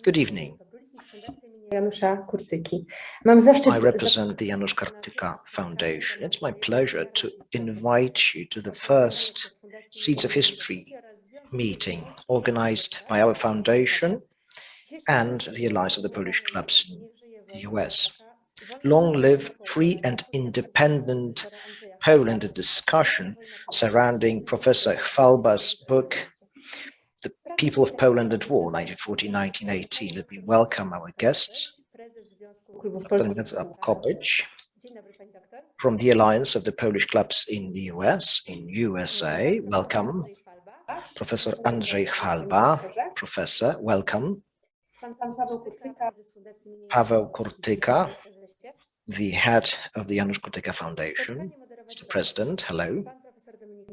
Good evening. Janusza Kurtyki. Mam zaszczyt... I represent the Janusz Kurtyka Foundation. It's my pleasure to invite you to the first Seeds of History meeting organized by our foundation and the allies of the Polish clubs in the US. Long live free and independent Poland, a discussion surrounding Professor Chwalba's book, The People of Poland at War, 1914-1918. Let me welcome our guests, Mirowska-Kopeć, from the Alliance of the Polish Clubs in the USA. Welcome. Professor Andrzej Chwalba, Professor, welcome. Paweł Kurtyka, the head of the Janusz Kurtyka Foundation. Mr. President, hello.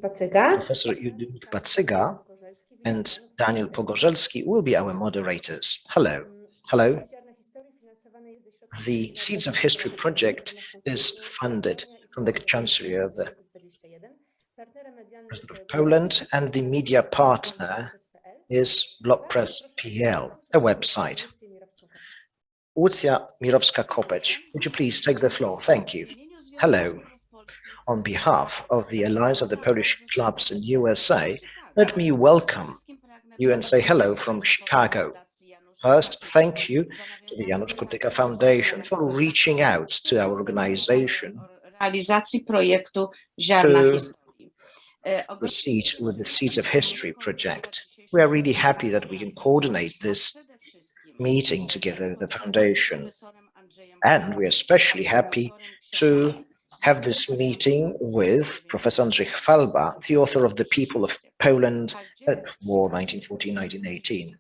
Professor Dominik Pacyga and Daniel Pogorzelski will be our moderators. Hello. Hello. The Seeds of History project is funded from the Chancellery of the President of Poland, and the media partner is Block Press PL, a website. Łucja, Mirowska-Kopeć, would you please take the floor? Thank you. Hello. On behalf of the Alliance of the Polish Clubs in USA, let me welcome you and say hello from Chicago. First, thank you to the Janusz Kurtyka Foundation for reaching out to our organization to proceed with the Seeds of History project. We are really happy that we can coordinate this meeting together with the foundation. And we are especially happy to have this meeting with Professor Andrzej Chwalba, the author of The People of Poland at War, 1914-1918.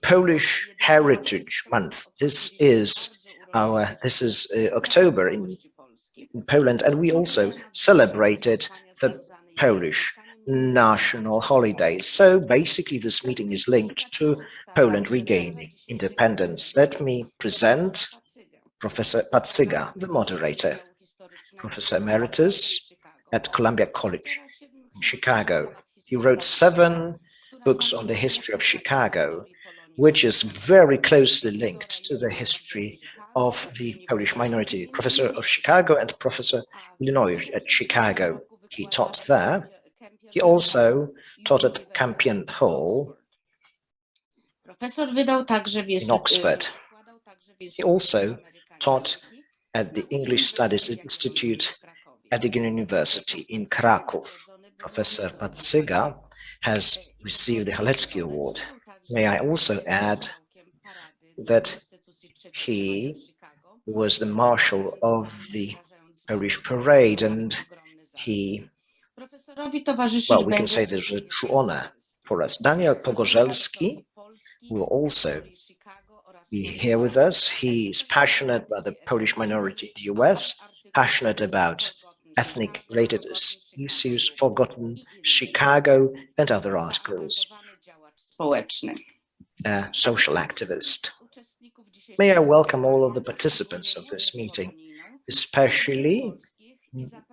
Polish Heritage Month. This is October in Poland, and we also celebrated the Polish national holidays. So basically this meeting is linked to Poland regaining independence. Let me present Professor Pacyga, the moderator, Professor Emeritus at Columbia College in Chicago. He wrote 7 books on the history of Chicago, which is very closely linked to the history of the Polish minority. Professor of Chicago and Professor Illinois at Chicago. He taught there. He also taught at Campion Hall in Oxford. He also taught at the English Studies Institute at the University in Kraków. Professor Pacyga has received the Halecki Award. May I also add that he was the marshal of the Polish parade, and well, we can say there's a true honor for us. Daniel Pogorzelski will also be here with us. He is passionate about the Polish minority in the US, passionate about ethnic-related issues, forgotten Chicago, and other articles. A social activist. May I welcome all of the participants of this meeting, especially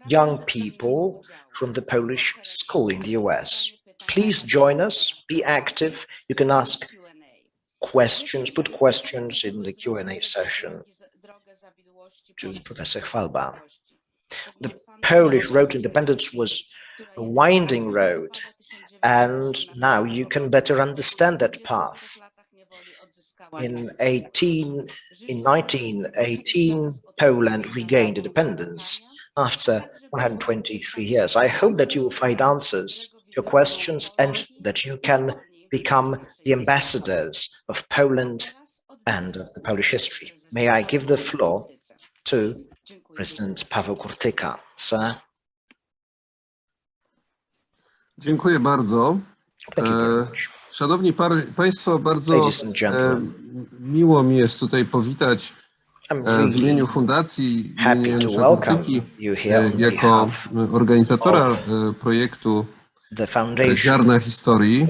young people from the Polish school in the US. Please join us, be active. You can ask questions, put questions in the Q&A session to Professor Chwalba. The Polish road to independence was a winding road, and now you can better understand that path. In 1918, Poland regained independence after 123 years. I hope that you will find answers to your questions and that you can become the ambassadors of Poland and of the Polish history. May I give the floor to President Paweł Kurtyka. Sir. Dziękuję bardzo. Szanowni Państwo, bardzo miło mi jest tutaj powitać w imieniu Fundacji imienia Janusza Kurtyki jako organizatora projektu Ziarna Historii.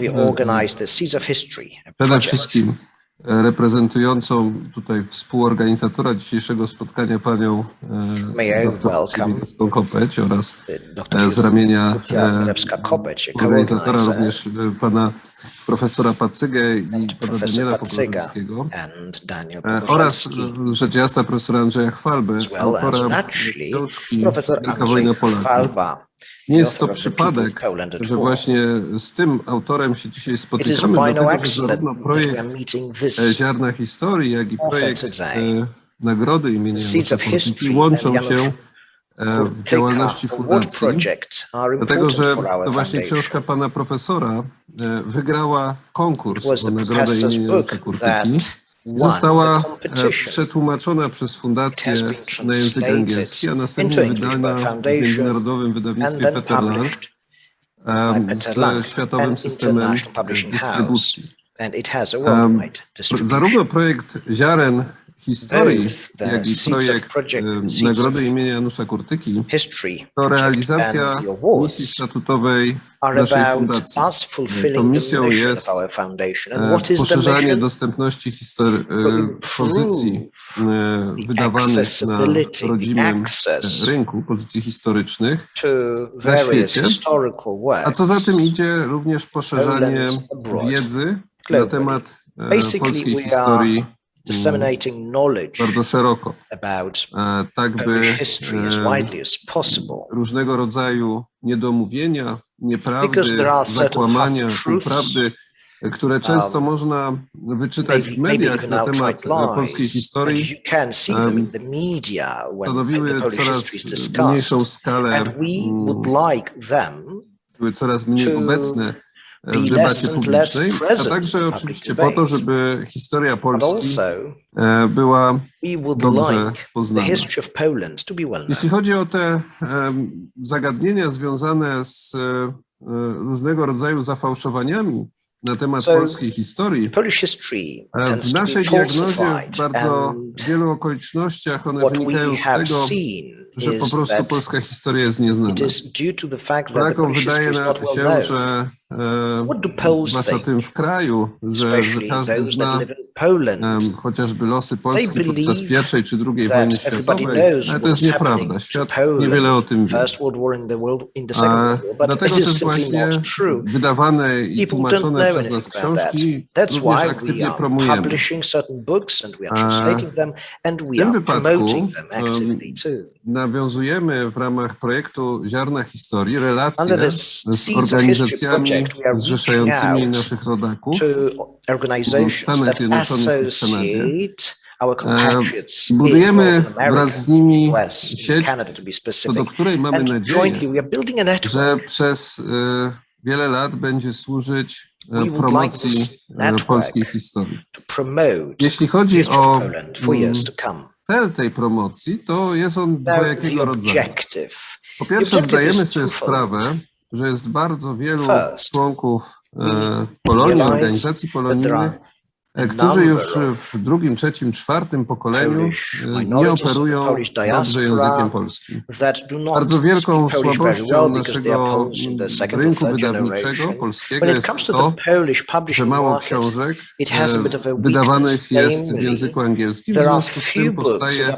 Przede wszystkim reprezentującą tutaj współorganizatora dzisiejszego spotkania panią dr Mirowską-Kopeć oraz z ramienia organizatora również pana profesora Pacygę i pana Daniela Pogorzelskiego oraz rzecz jasna profesora Andrzeja Chwalby, autora książki Wielka wojna Polaków. Nie jest to przypadek, że właśnie z tym autorem się dzisiaj spotykamy, dlatego że zarówno projekt Ziarna Historii, jak i projekt Nagrody imienia Janusza Kurtyki łączą się w działalności fundacji, dlatego że to właśnie książka pana profesora wygrała konkurs o nagrodę imienia Janusza Kurtyki. Została przetłumaczona przez Fundację na język angielski, a następnie wydana w międzynarodowym wydawnictwie Peterland z światowym systemem dystrybucji. Zarówno projekt Ziaren Historii, jak i projekt Nagrody imienia Janusza Kurtyki to realizacja misji statutowej naszej fundacji. Tą misją jest poszerzanie dostępności pozycji wydawanych na rodzimym rynku, pozycji historycznych na świecie, a co za tym idzie również poszerzanie wiedzy na temat polskiej historii bardzo szeroko, tak by różnego rodzaju niedomówienia, nieprawdy, zakłamania, półprawdy, które często można wyczytać w mediach na temat polskiej historii, stanowiły coraz mniejszą skalę, były coraz mniej obecne w debacie publicznej, a także oczywiście po to, żeby historia Polski była dobrze poznana. Jeśli chodzi o te zagadnienia związane z różnego rodzaju zafałszowaniami na temat polskiej historii, w naszej diagnozie w bardzo wielu okolicznościach one wynikają z tego, że po prostu polska historia jest nieznana. Polakom wydaje się, że zwłaszcza tym w kraju, że każdy zna chociażby losy Polski podczas I czy II wojny światowej, ale to jest nieprawda. Świat niewiele o tym wie. Dlatego też właśnie wydawane i tłumaczone przez nas książki również aktywnie promujemy. W tym wypadku nawiązujemy w ramach projektu Ziarna Historii relacje z organizacjami zrzeszającymi naszych rodaków w Stanach Zjednoczonych i w Kanadzie. Budujemy wraz z nimi sieć, co do której mamy nadzieję, że przez wiele lat będzie służyć promocji polskiej historii. Jeśli chodzi o cel tej promocji, to jest on dwojakiego rodzaju. Po pierwsze, zdajemy sobie sprawę, że jest bardzo wielu członków Polonii, organizacji polonijnych, którzy już w drugim, trzecim, czwartym pokoleniu nie operują dobrze językiem polskim. Bardzo wielką słabością naszego rynku wydawniczego polskiego jest to, że mało książek wydawanych jest w języku angielskim, w związku z tym powstaje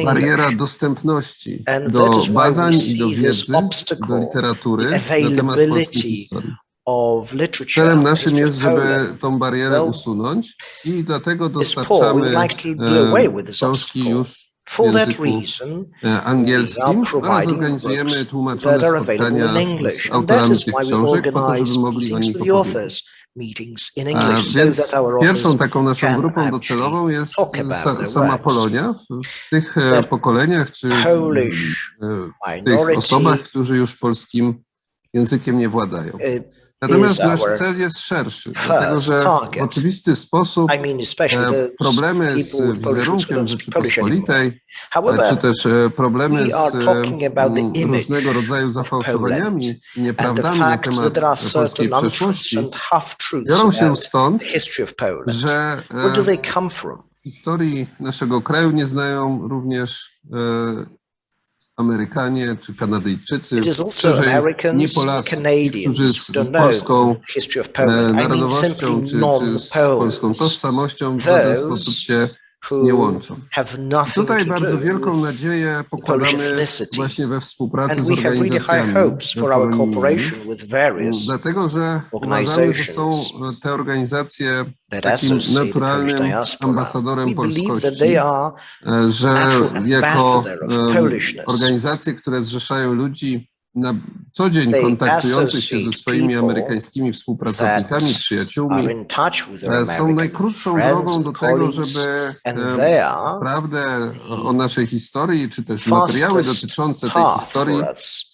bariera dostępności do badań i do wiedzy, do literatury na temat polskiej historii. Celem naszym jest, żeby tą barierę usunąć i dlatego dostarczamy książki już w języku angielskim oraz organizujemy tłumaczone spotkania z autorami tych książek po to, żeby mogli o nich opowiedzieć. Więc pierwszą taką naszą grupą docelową jest sama Polonia w tych pokoleniach czy w tych osobach, którzy już polskim językiem nie władają. Natomiast nasz cel jest szerszy, dlatego że w oczywisty sposób problemy z wizerunkiem Rzeczypospolitej, czy też problemy z różnego rodzaju zafałszowaniami i nieprawdami na temat polskiej przeszłości biorą się stąd, że historii naszego kraju nie znają również Amerykanie czy Kanadyjczycy, szerzej nie Polacy, którzy z polską narodowością czy z polską tożsamością w żaden sposób się nie who łączą. have nothing Tutaj to bardzo do wielką with nadzieję Polish pokładamy ethnicity. właśnie we współpracy And z we have really high organizacjami hopes for our polonijnymi, cooperation with various dlatego że uważamy, że są organizations te organizacje that takim associate the Polish naturalnym diaspora. ambasadorem We believe that polskości, they are że natural jako ambassador of Polishness. organizacje, które zrzeszają ludzi na co dzień They kontaktujących się ze associate swoimi people amerykańskimi współpracownikami, that przyjaciółmi, are in touch with their są American najkrótszą friends drogą and do tego, colleagues, żeby and they are prawdę o naszej historii, czy też fastest materiały dotyczące tej path historii for us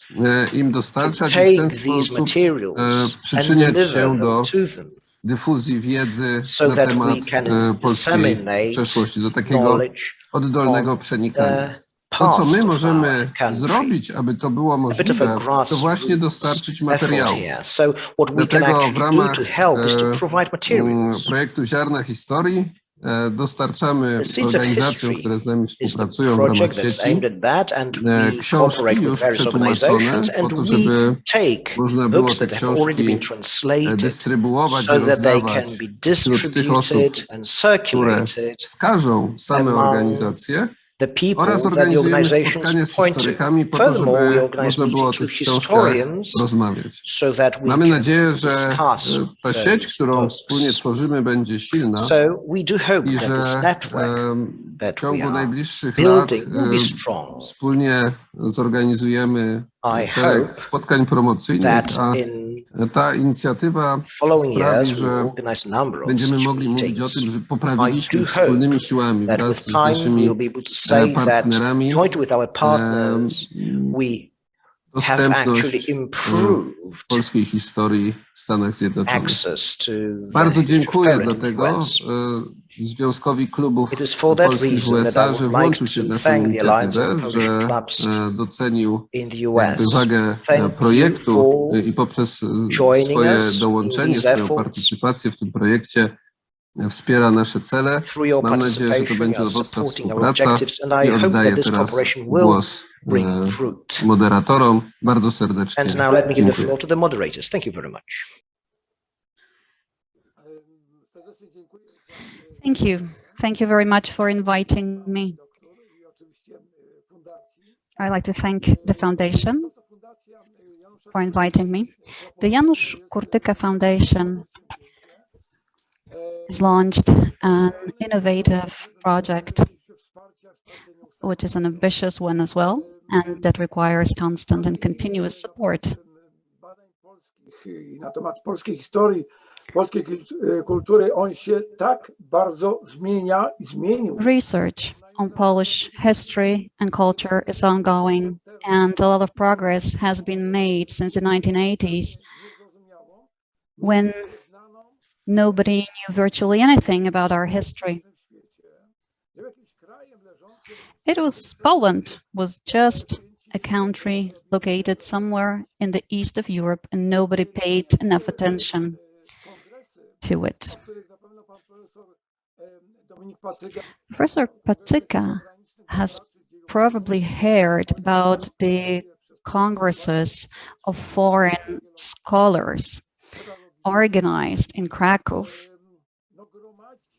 im to dostarczać i w take ten these sposób materials and przyczyniać deliver się them do to them dyfuzji wiedzy so na that temat we can polskiej disseminate przeszłości, do takiego knowledge oddolnego on przenikania. the To, co past my of możemy our country. zrobić, aby to było A bit of a możliwe, to właśnie grassroots dostarczyć effort materiału. here. So what we can Dlatego w actually do ramach to help is to provide materials. projektu Ziarna Historii dostarczamy The Seeds of organizacjom, History które z nami is the współpracują w ramach project that's sieci, aimed at that, and we książki cooperate with już various przetłumaczone organizations, po and to, we żeby take można było books te that have already been książki translated dystrybuować so i that they can rozdawać be wśród tych osób, distributed and które circulated wskażą same among organizacje the people oraz that the organizujemy spotkania organizations z point to. historykami po to, Furthermore, we żeby organize można było o meetings tych with książkach historians rozmawiać. so that we Mamy can nadzieję, że discuss ta sieć, those którą books. wspólnie tworzymy, będzie silna So we do hope i that że this network w that ciągu we are najbliższych lat building will be strong. wspólnie zorganizujemy I szereg hope spotkań promocyjnych, that a in ta inicjatywa following sprawi, years we will że organize a number of będziemy such mogli mówić o meetings. tym, że I poprawiliśmy do wspólnymi hope siłami that wraz with z time naszymi we'll be able to say that partnerami jointly with our partners we have actually dostępność improved polskiej historii w Stanach Zjednoczonych. access to Bardzo the dziękuję history of dlatego Poland Związkowi Klubów It is for that Polskich w reason that USA, I że would like włączył się w to naszą thank the Alliance of inicjatywę, Polish że Clubs docenił in the jakby US. wagę Thank projektu you for i poprzez joining swoje us in dołączenie, these swoją efforts. partycypację w tym projekcie wspiera nasze cele. Through your Mam nadzieję, że to participation, będzie you are owocna supporting our współpraca objectives, and I i hope oddaję that this teraz cooperation will głos bring fruit. moderatorom. Bardzo serdecznie And now let me give the dziękuję. floor to the moderators. Thank you very much. Thank you. Thank you very much for inviting me. I'd like to thank the foundation for inviting me. The Janusz Kurtyka Foundation has launched an innovative project, which is an ambitious one as well, and that requires constant and continuous support. Na temat polskiej historii, polskiej kultury, on się tak bardzo zmienia i zmienił. Research on Polish history and culture is ongoing, and a lot of progress has been made since the 1980s, when nobody knew virtually anything about our history. Poland was just a country located somewhere in the east of Europe, and nobody paid enough attention to it. Professor Pacyga has probably heard about the congresses of foreign scholars organized in Krakow.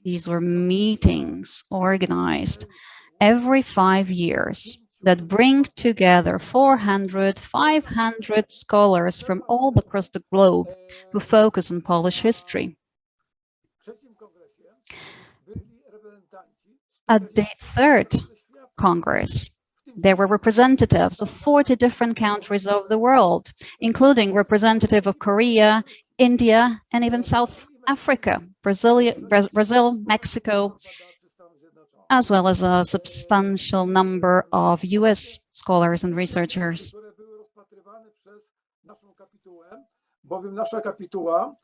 These were meetings organized every 5 years that bring together 400, 500 scholars from all across the globe who focus on Polish history. At the third Congress, there were representatives of 40 different countries of the world, including representatives of Korea, India, and even South Africa, Brazil, Mexico, as well as a substantial number of US scholars and researchers. Bowiem nasza kapituła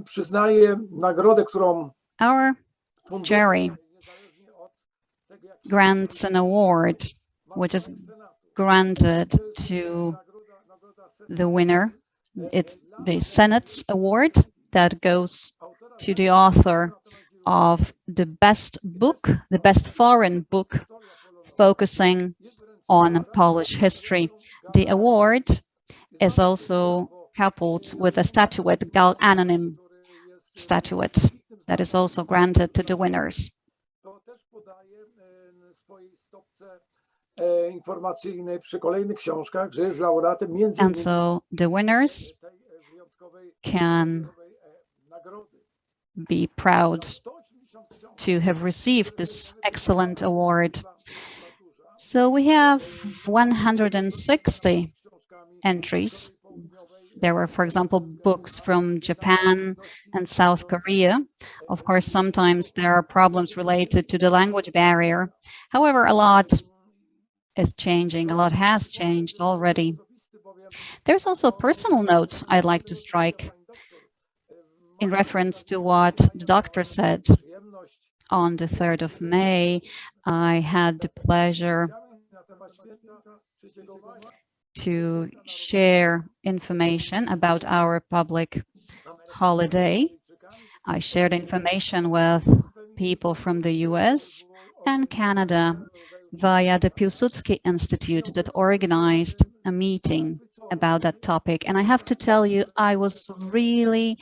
przyznaje nagrodę, którą Our jury grants an award, which is granted to the winner. It's the Senate's award that goes to the author of the best book, the best foreign book focusing on Polish history. The award is also coupled with a statuette, Anonym statuette, that is also granted to the winners. And so the winners can be proud to have received this excellent award. So we have 160 entries. There were, for example, books from Japan and South Korea. Of course, sometimes there are problems related to the language barrier. However, a lot is changing. A lot has changed already. There's also a personal note I'd like to strike in reference to what the doctor said. On the 3rd of May, I had the pleasure to share information about our public holiday. I shared information with people from the US and Canada via the Piłsudski Institute that organized a meeting about that topic. And I have to tell you, I was really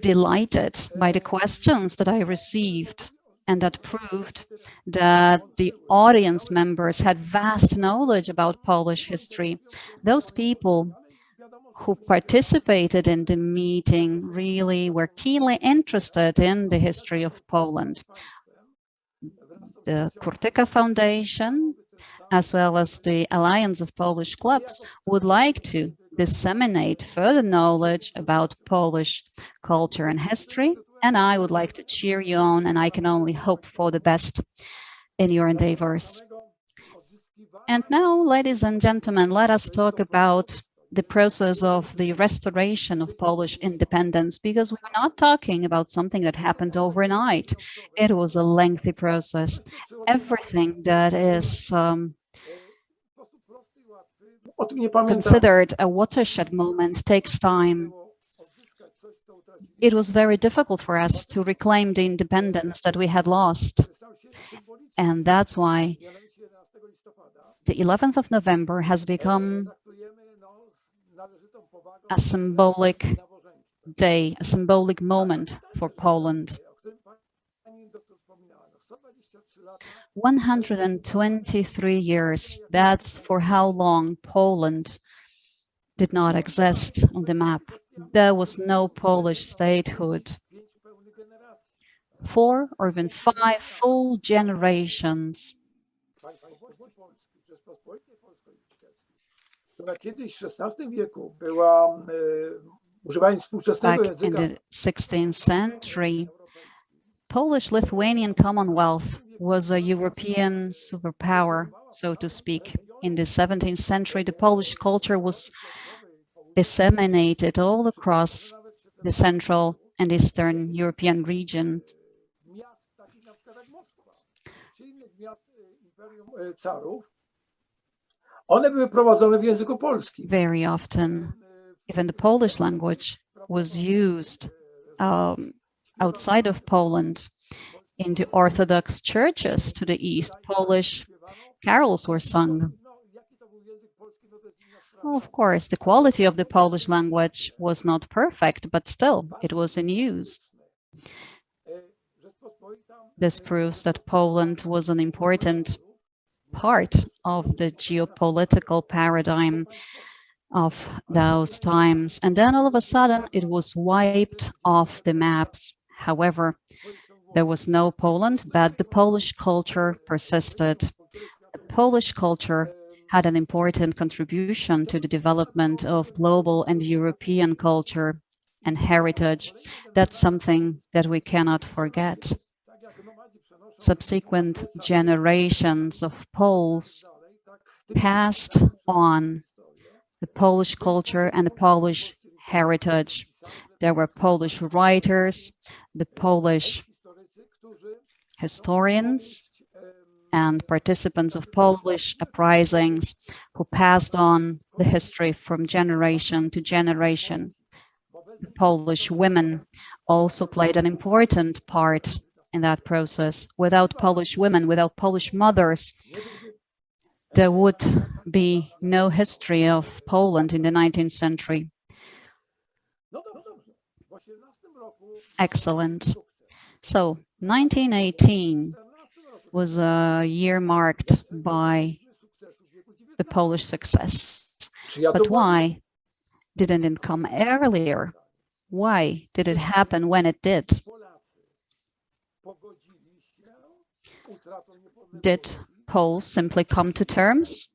delighted by the questions that I received, and that proved that the audience members had vast knowledge about Polish history. Those people who participated in the meeting really were keenly interested in the history of Poland. The Kurtyka Foundation, as well as the Alliance of Polish Clubs, would like to disseminate further knowledge about Polish culture and history, and I would like to cheer you on, and I can only hope for the best in your endeavors. And now, ladies and gentlemen, let us talk about the process of the restoration of Polish independence, because we're not talking about something that happened overnight. It was a lengthy process. Everything that is considered a watershed moment takes time. It was very difficult for us to reclaim the independence that we had lost. And that's why the 11th of November has become a symbolic day, a symbolic moment for Poland. 123 years, that's for how long Poland did not exist on the map. There was no Polish statehood. 4 or even 5 full generations. Back in the 16th century, Polish-Lithuanian Commonwealth was a European superpower, so to speak. In the 17th century, the Polish culture was disseminated all across the Central and Eastern European region. Very often, even the Polish language was used outside of Poland. In the Orthodox churches to the east, Polish carols were sung. Well, of course, the quality of the Polish language was not perfect, but still, it was in use. This proves that Poland was an important part of the geopolitical paradigm of those times. And then all of a sudden, it was wiped off the maps. However, there was no Poland, but the Polish culture persisted. The Polish culture had an important contribution to the development of global and European culture and heritage. That's something that we cannot forget. Subsequent generations of Poles passed on the Polish culture and the Polish heritage. There were Polish writers, the Polish historians, and participants of Polish uprisings who passed on the history from generation to generation. The Polish women also played an important part in that process. Without Polish women, without Polish mothers, there would be no history of Poland in the 19th century. Excellent. So 1918 was a year marked by the Polish success. But why didn't it come earlier? Why did it happen when it did? Did Poles simply come to terms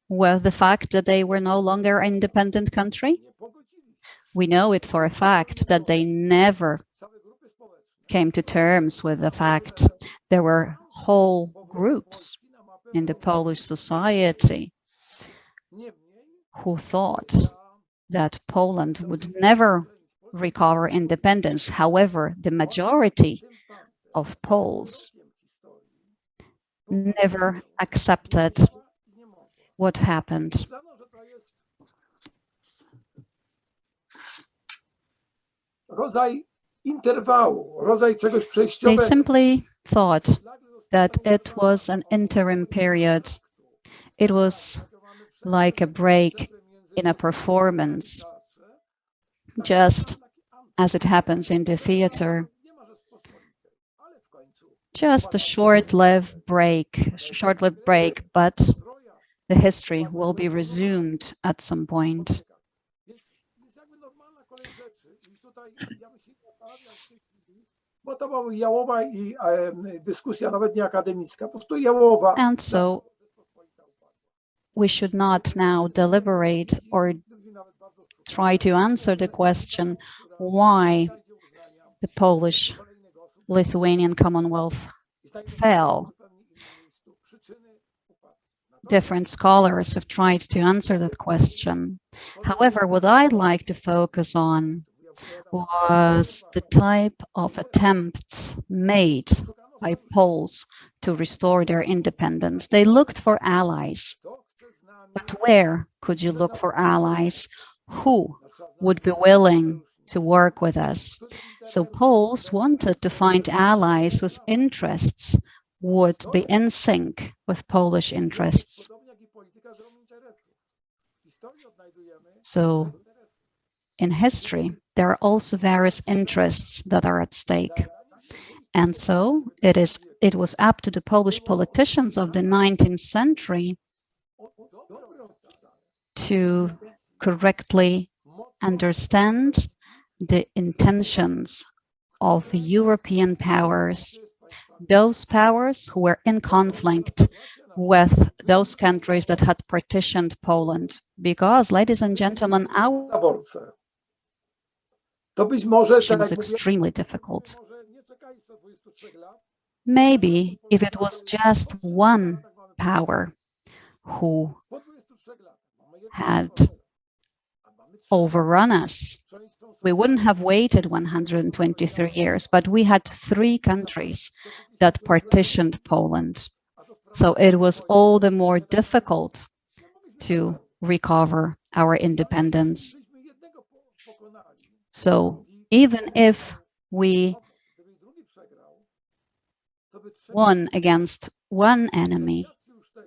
with the fact that they were no longer an independent country? We know it for a fact that they never came to terms with the fact there were whole groups in the Polish society who thought that Poland would never recover independence. However, the majority of Poles never accepted what happened. They simply thought that it was an interim period. It was like a break in a performance, just as it happens in the theater. Just a short-lived break, but the history will be resumed at some point. And so we should not now deliberate or try to answer the question why the Polish-Lithuanian Commonwealth fell. Different scholars have tried to answer that question. However, what I'd like to focus on was the type of attempts made by Poles to restore their independence. They looked for allies. But where could you look for allies? Who would be willing to work with us? So Poles wanted to find allies whose interests would be in sync with Polish interests. So in history, there are also various interests that are at stake. And so it was up to the Polish politicians of the 19th century to correctly understand the intentions of European powers, those powers who were in conflict with those countries that had partitioned Poland. Because, ladies and gentlemen, our situation was extremely difficult. Maybe if it was just one power who had overrun us, we wouldn't have waited 123 years, but we had three countries that partitioned Poland. So it was all the more difficult to recover our independence. So even if we won against one enemy,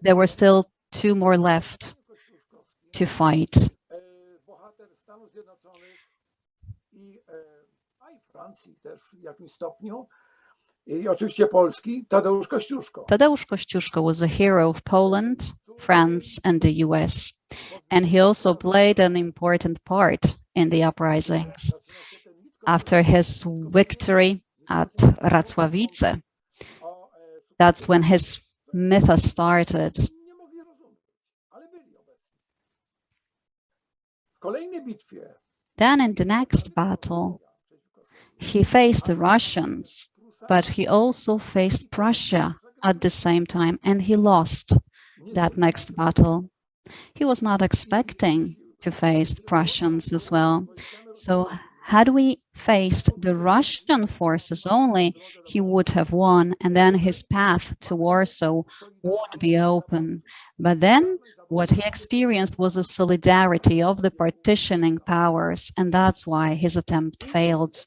there were still two more left to fight. Tadeusz Kościuszko was a hero of Poland, France, and the US, and he also played an important part in the uprisings. After his victory at Racławice, that's when his mythos started. Then in the next battle, he faced the Russians, but he also faced Prussia at the same time, and he lost that next battle. He was not expecting to face the Prussians as well. So had we faced the Russian forces only, he would have won, and then his path to Warsaw would be open. But then what he experienced was a solidarity of the partitioning powers, and that's why his attempt failed.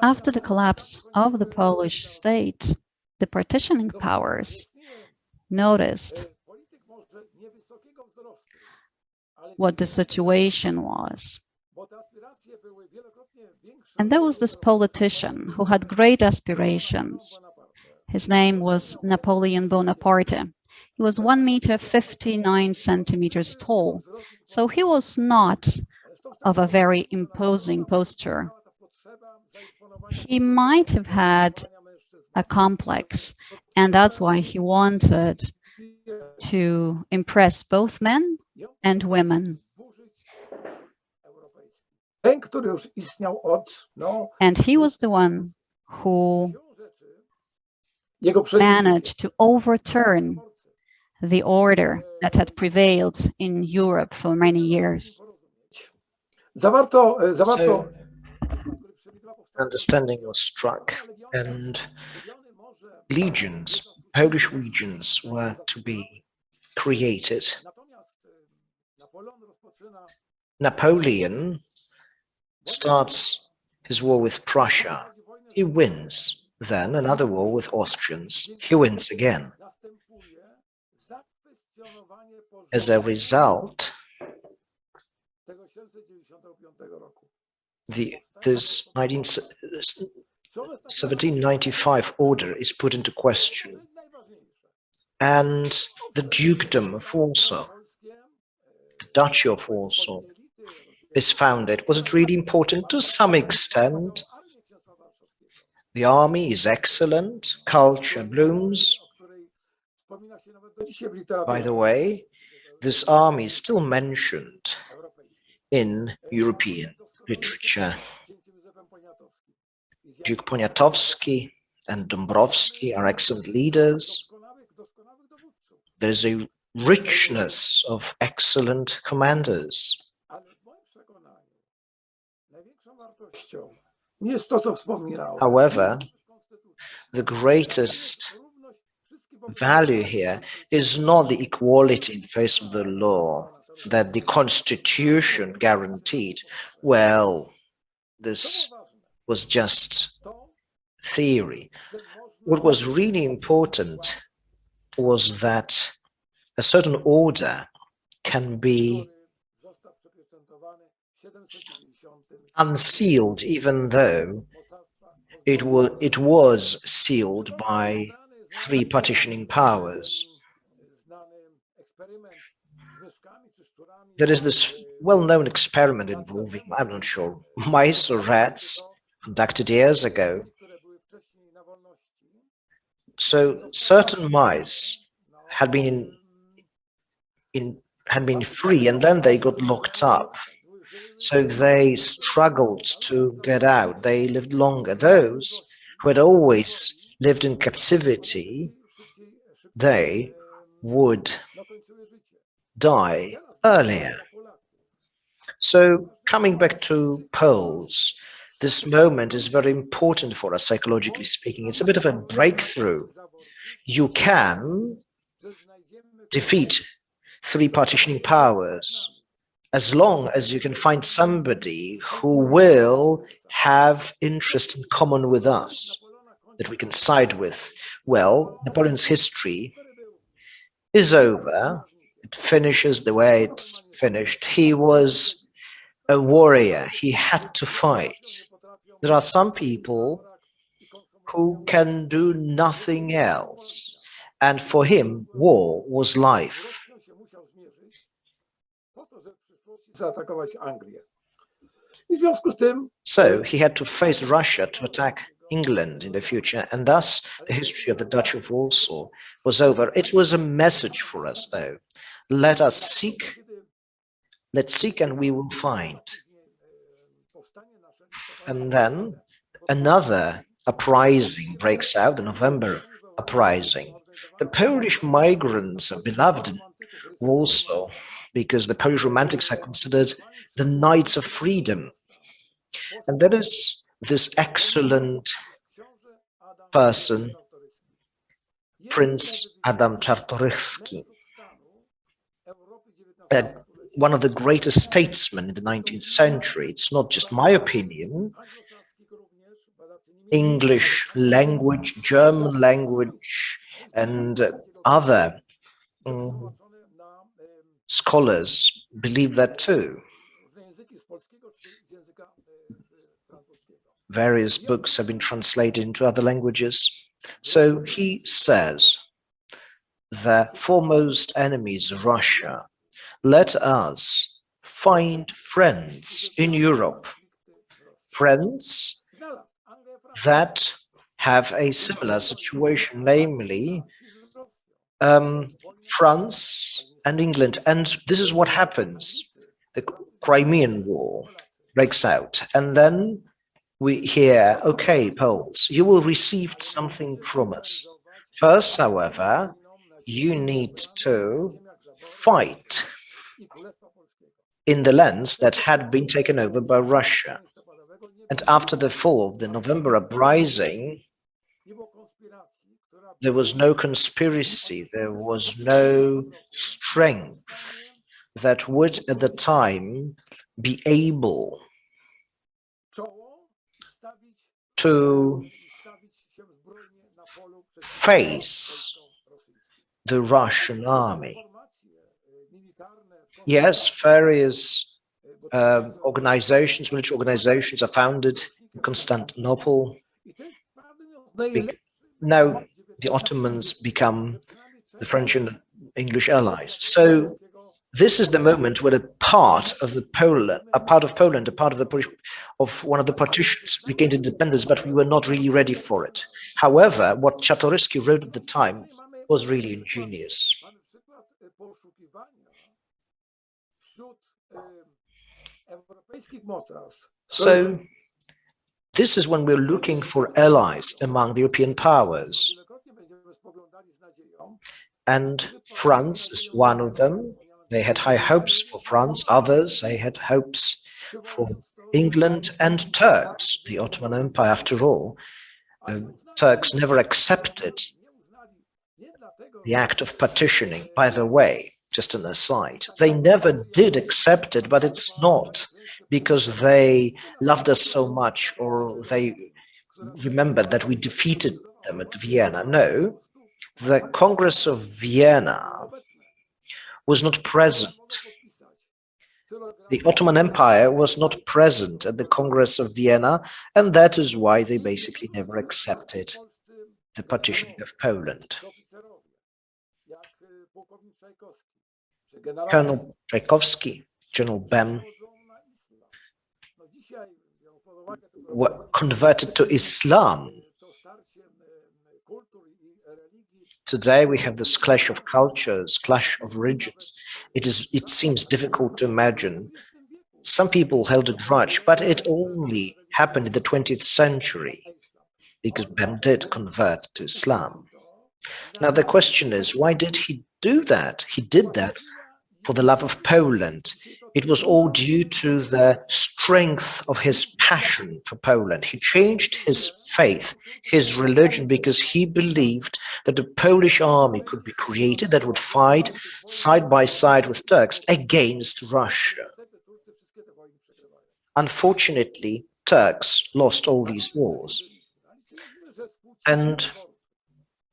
After the collapse of the Polish state, the partitioning powers noticed what the situation was. And there was this politician who had great aspirations. His name was Napoleon Bonaparte. He was 1 meter 59 centimeters tall, so he was not of a very imposing posture. He might have had a complex, and that's why he wanted to impress both men and women. And he was the one who managed to overturn the order that had prevailed in Europe for many years. So, understanding was struck, and legions, Polish legions, were to be created. Napoleon starts his war with Prussia. He wins. Then another war with Austrians. He wins again. As a result, this 1795 order is put into question, and the dukedom of Warsaw, the Duchy of Warsaw, is founded. Was it really important? To some extent. The army is excellent, culture blooms. By the way, this army is still mentioned in European literature. Duke Poniatowski and Dąbrowski are excellent leaders. There is a richness of excellent commanders. However, the greatest value here is not the equality in the face of the law that the Constitution guaranteed. Well, this was just theory. What was really important was that a certain order can be unsealed, even though it was sealed by three partitioning powers. There is this well-known experiment involving, I'm not sure, mice or rats, conducted years ago. So certain mice had been free, and then they got locked up. So they struggled to get out. They lived longer. Those who had always lived in captivity, they would die earlier. So coming back to Poles, this moment is very important for us, psychologically speaking. It's a bit of a breakthrough. You can defeat three partitioning powers as long as you can find somebody who will have interest in common with us, that we can side with. Well, Napoleon's history is over. It finishes the way it's finished. He was a warrior. He had to fight. There are some people who can do nothing else, and for him, war was life. So he had to face Russia to attack England in the future, and thus the history of the Duchy of Warsaw was over. It was a message for us, though. Let's seek and we will find. And then another uprising breaks out, the November uprising. The Polish migrants are beloved in Warsaw because the Polish Romantics are considered the Knights of Freedom. And there is this excellent person, Prince Adam Czartoryski, one of the greatest statesmen in the 19th century. It's not just my opinion. English language, German language, and other scholars believe that too. Various books have been translated into other languages. So he says, the foremost enemy is Russia. Let us find friends in Europe, friends that have a similar situation, namely France and England. And this is what happens. The Crimean War breaks out. And then we hear, okay, Poles, you will receive something from us. First, however, you need to fight in the lands that had been taken over by Russia. And after the fall of the November uprising, there was no conspiracy, there was no strength that would at the time be able to face the Russian army. Yes, various organizations, military organizations are founded in Constantinople. Now the Ottomans become the French and English allies. So this is the moment where a part of Poland, one of the partitions regained independence, but we were not really ready for it. However, what Czartoryski wrote at the time was really ingenious. So this is when we're looking for allies among the European powers. And France is one of them. They had high hopes for France. Others, they had hopes for England and Turks, the Ottoman Empire, after all. Turks never accepted the act of partitioning, by the way, just an aside. They never did accept it, but it's not because they loved us so much or they remembered that we defeated them at Vienna. No, the Congress of Vienna was not present. The Ottoman Empire was not present at the Congress of Vienna, and that is why they basically never accepted the partitioning of Poland. Colonel Tchaikovsky, General Bem, were converted to Islam. Today we have this clash of cultures, clash of religions. It seems difficult to imagine. Some people held a grudge, but it only happened in the 20th century because Bem did convert to Islam. Now the question is, why did he do that? He did that for the love of Poland. It was all due to the strength of his passion for Poland. He changed his faith, his religion, because he believed that a Polish army could be created that would fight side by side with Turks against Russia. Unfortunately, Turks lost all these wars. And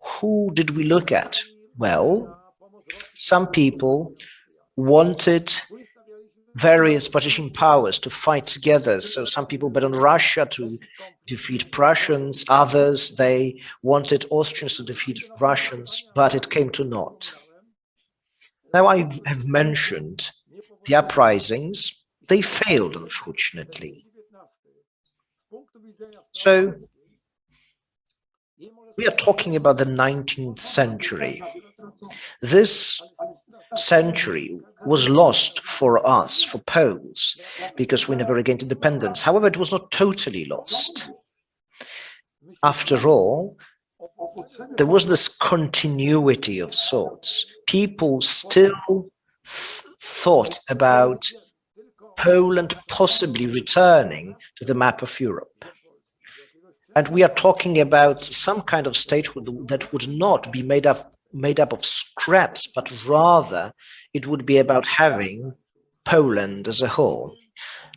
who did we look at? Well, some people wanted various partition powers to fight together. So some people bet on Russia to defeat Prussians. Others, they wanted Austrians to defeat Russians, but it came to naught. Now I have mentioned the uprisings. They failed, unfortunately. So we are talking about the 19th century. This century was lost for us, for Poles, because we never regained independence. However, it was not totally lost. After all, there was this continuity of sorts. People still thought about Poland possibly returning to the map of Europe. And we are talking about some kind of statehood that would not be made up of scraps, but rather it would be about having Poland as a whole.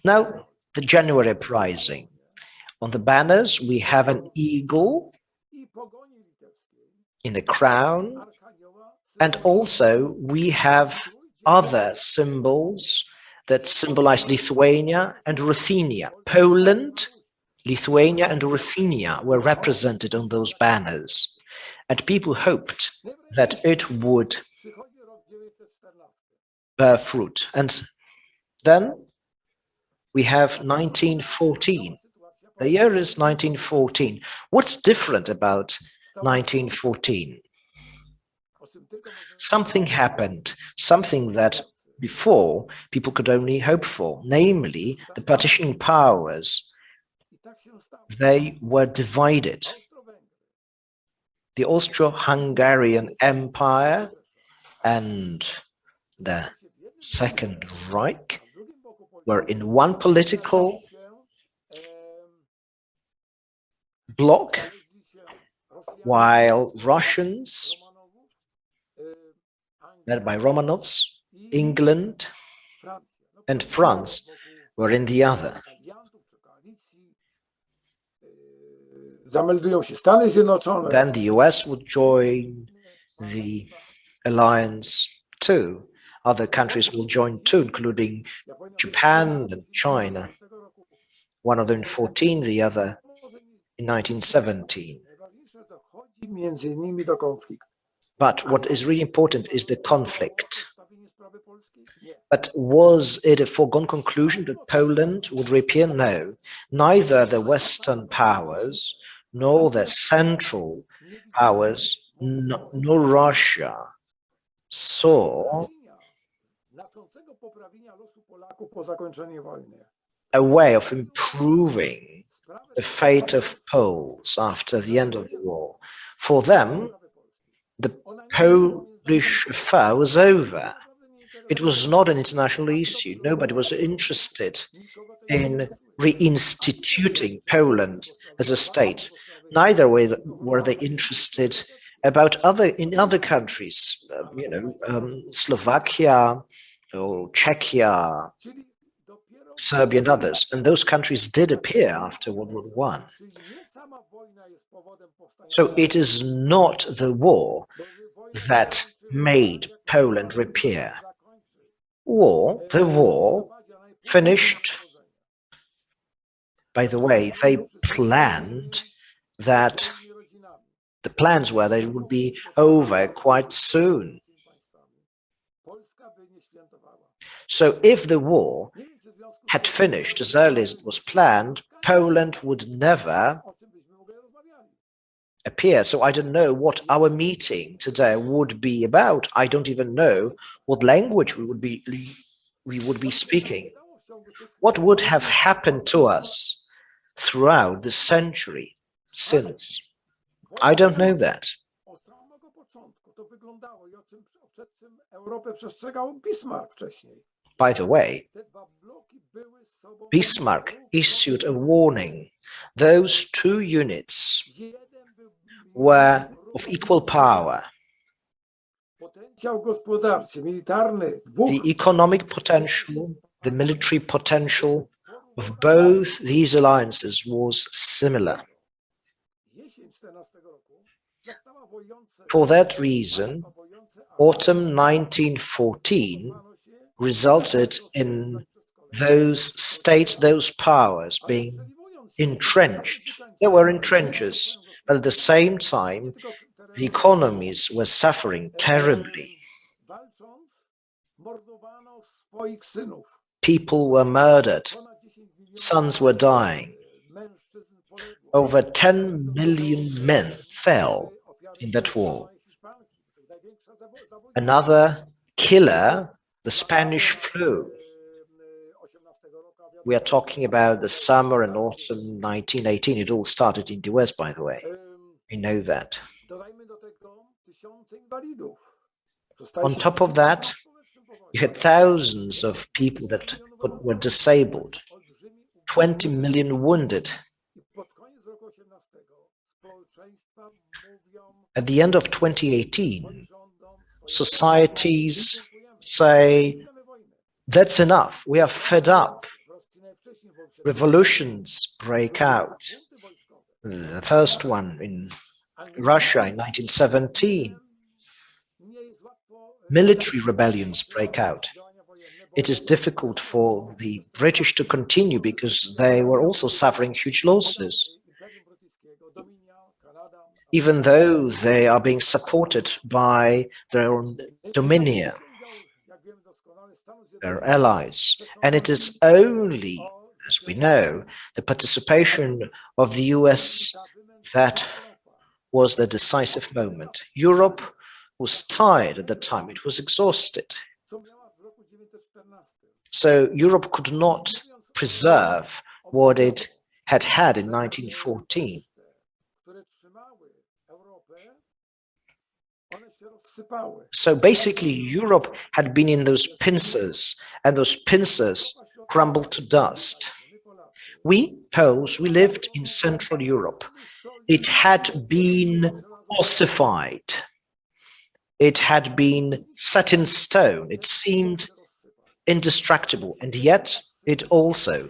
Now, the January uprising. On the banners, we have an eagle in a crown, and also we have other symbols that symbolized Lithuania and Ruthenia. Poland, Lithuania, and Ruthenia were represented on those banners, and people hoped that it would bear fruit. And then we have 1914. The year is 1914. What's different about 1914? Something happened, something that before people could only hope for, namely the partitioning powers. They were divided. The Austro-Hungarian Empire and the Second Reich were in one political bloc, while Russians, led by Romanovs, England and France were in the other. Then the US would join the alliance too. Other countries will join too, including Japan and China. One of them in 14, the other in 1917. But what is really important is the conflict. But was it a foregone conclusion that Poland would reappear? No. Neither the Western powers nor the Central powers nor Russia saw a way of improving the fate of Poles after the end of the war. For them, the Polish affair was over. It was not an international issue. Nobody was interested in reinstituting Poland as a state. Neither were they interested about other countries, Slovakia or Czechia, Serbia and others. And those countries did appear after World War I. So it is not the war that made Poland reappear. The war finished. By the way, they planned that the plans were that it would be over quite soon. So if the war had finished as early as it was planned, Poland would never appear. So I don't know what our meeting today would be about. I don't even know what language we would be speaking. What would have happened to us throughout the century since? I don't know that. By the way, Bismarck issued a warning. Those two units were of equal power. The economic potential, the military potential of both these alliances was similar. For that reason, autumn 1914 resulted in those states, those powers being entrenched. They were in trenches, but at the same time, the economies were suffering terribly. People were murdered, sons were dying. Over 10 million men fell in that war. Another killer, the Spanish flu. We are talking about the summer and autumn 1918. It all started in the West, by the way. We know that. On top of that, you had thousands of people that were disabled, 20 million wounded. At the end of 2018, societies say, that's enough, we are fed up. Revolutions break out. The first one in Russia in 1917. Military rebellions break out. it is difficult for the British to continue because they were also suffering huge losses. Even though they are being supported by their own dominion, their allies. And it is only, as we know, the participation of the US that was the decisive moment. Europe was tired at the time, it was exhausted. So Europe could not preserve what it had had in 1914. So basically, Europe had been in those pincers, and those pincers crumbled to dust. We, Poles, we lived in Central Europe. It had been ossified. It had been set in stone. It seemed indestructible, and yet it also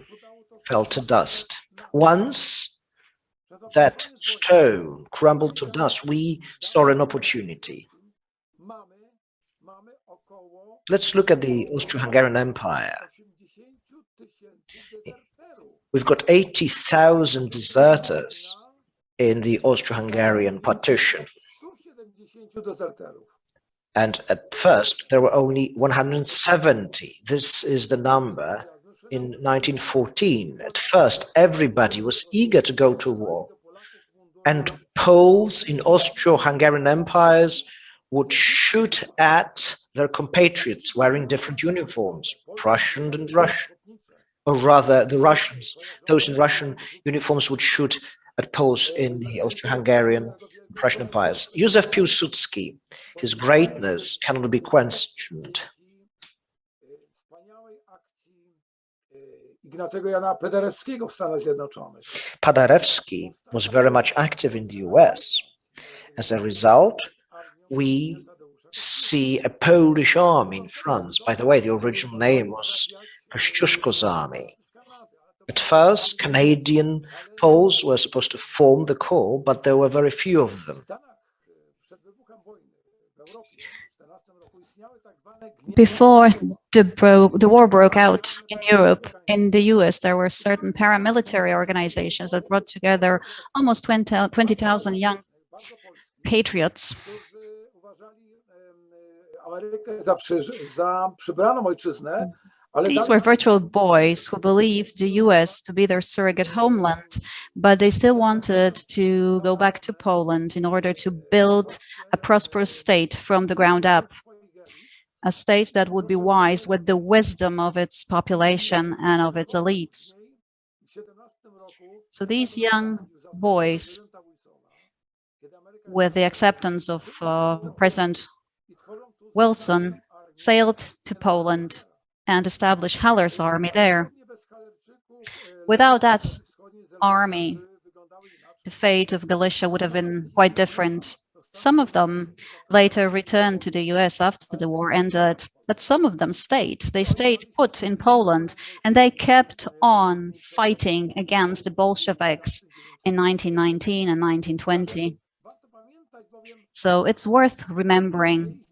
fell to dust. Once that stone crumbled to dust, we saw an opportunity. Let's look at the Austro-Hungarian Empire. We've got 80,000 deserters in the Austro-Hungarian partition. And at first, there were only 170. This is the number in 1914. At first, everybody was eager to go to war. And Poles in Austro-Hungarian empires would shoot at their compatriots wearing different uniforms, Prussian and Russian. Or rather, the Russians, those in Russian uniforms would shoot at Poles in the Austro-Hungarian Prussian empires. Józef Piłsudski, his greatness cannot be questioned. Paderewski was very much active in the US. As a result, we see a Polish army in France. By the way, the original name was Kościuszko's army. At first, Canadian Poles were supposed to form the corps, but there were very few of them. Before the war broke out in Europe, in the US, there were certain paramilitary organizations that brought together almost 20,000 young patriots. These were virtual boys who believed the US to be their surrogate homeland, but they still wanted to go back to Poland in order to build a prosperous state from the ground up, a state that would be wise with the wisdom of its population and of its elites. So these young boys, with the acceptance of President Wilson, sailed to Poland and established Haller's army there. Without that army, the fate of Galicia would have been quite different. Some of them later returned to the US after the war ended, but some of them stayed. They stayed put in Poland, and they kept on fighting against the Bolsheviks in 1919 and 1920. So it's worth remembering,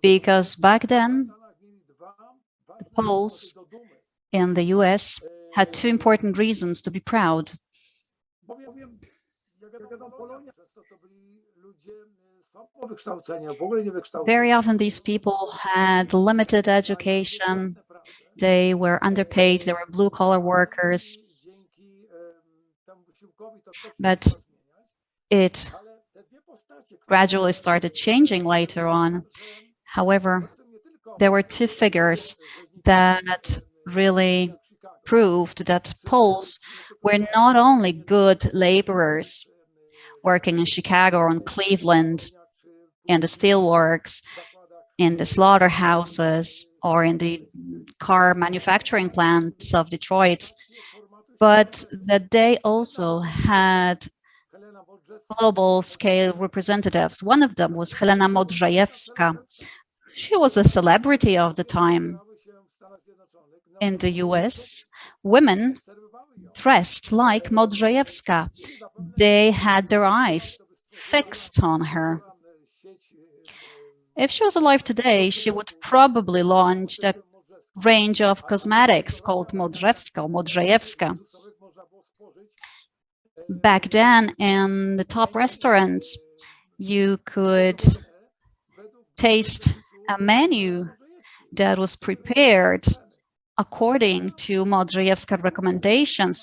because back then, the Poles in the US had two important reasons to be proud. Very often these people had limited education, they were underpaid, they were blue-collar workers, but it gradually started changing later on. However, there were two figures that really proved that Poles were not only good laborers working in Chicago or in Cleveland, in the steelworks, in the slaughterhouses, or in the car manufacturing plants of Detroit, but that they also had global scale representatives. One of them was Helena Modrzejewska. She was a celebrity of the time. In the US, women dressed like Modrzejewska. They had their eyes fixed on her. If she was alive today, she would probably launch a range of cosmetics called Modrzewska or Modrzejewska. Back then, in the top restaurants, you could taste a menu that was prepared according to Modrzejewska recommendations.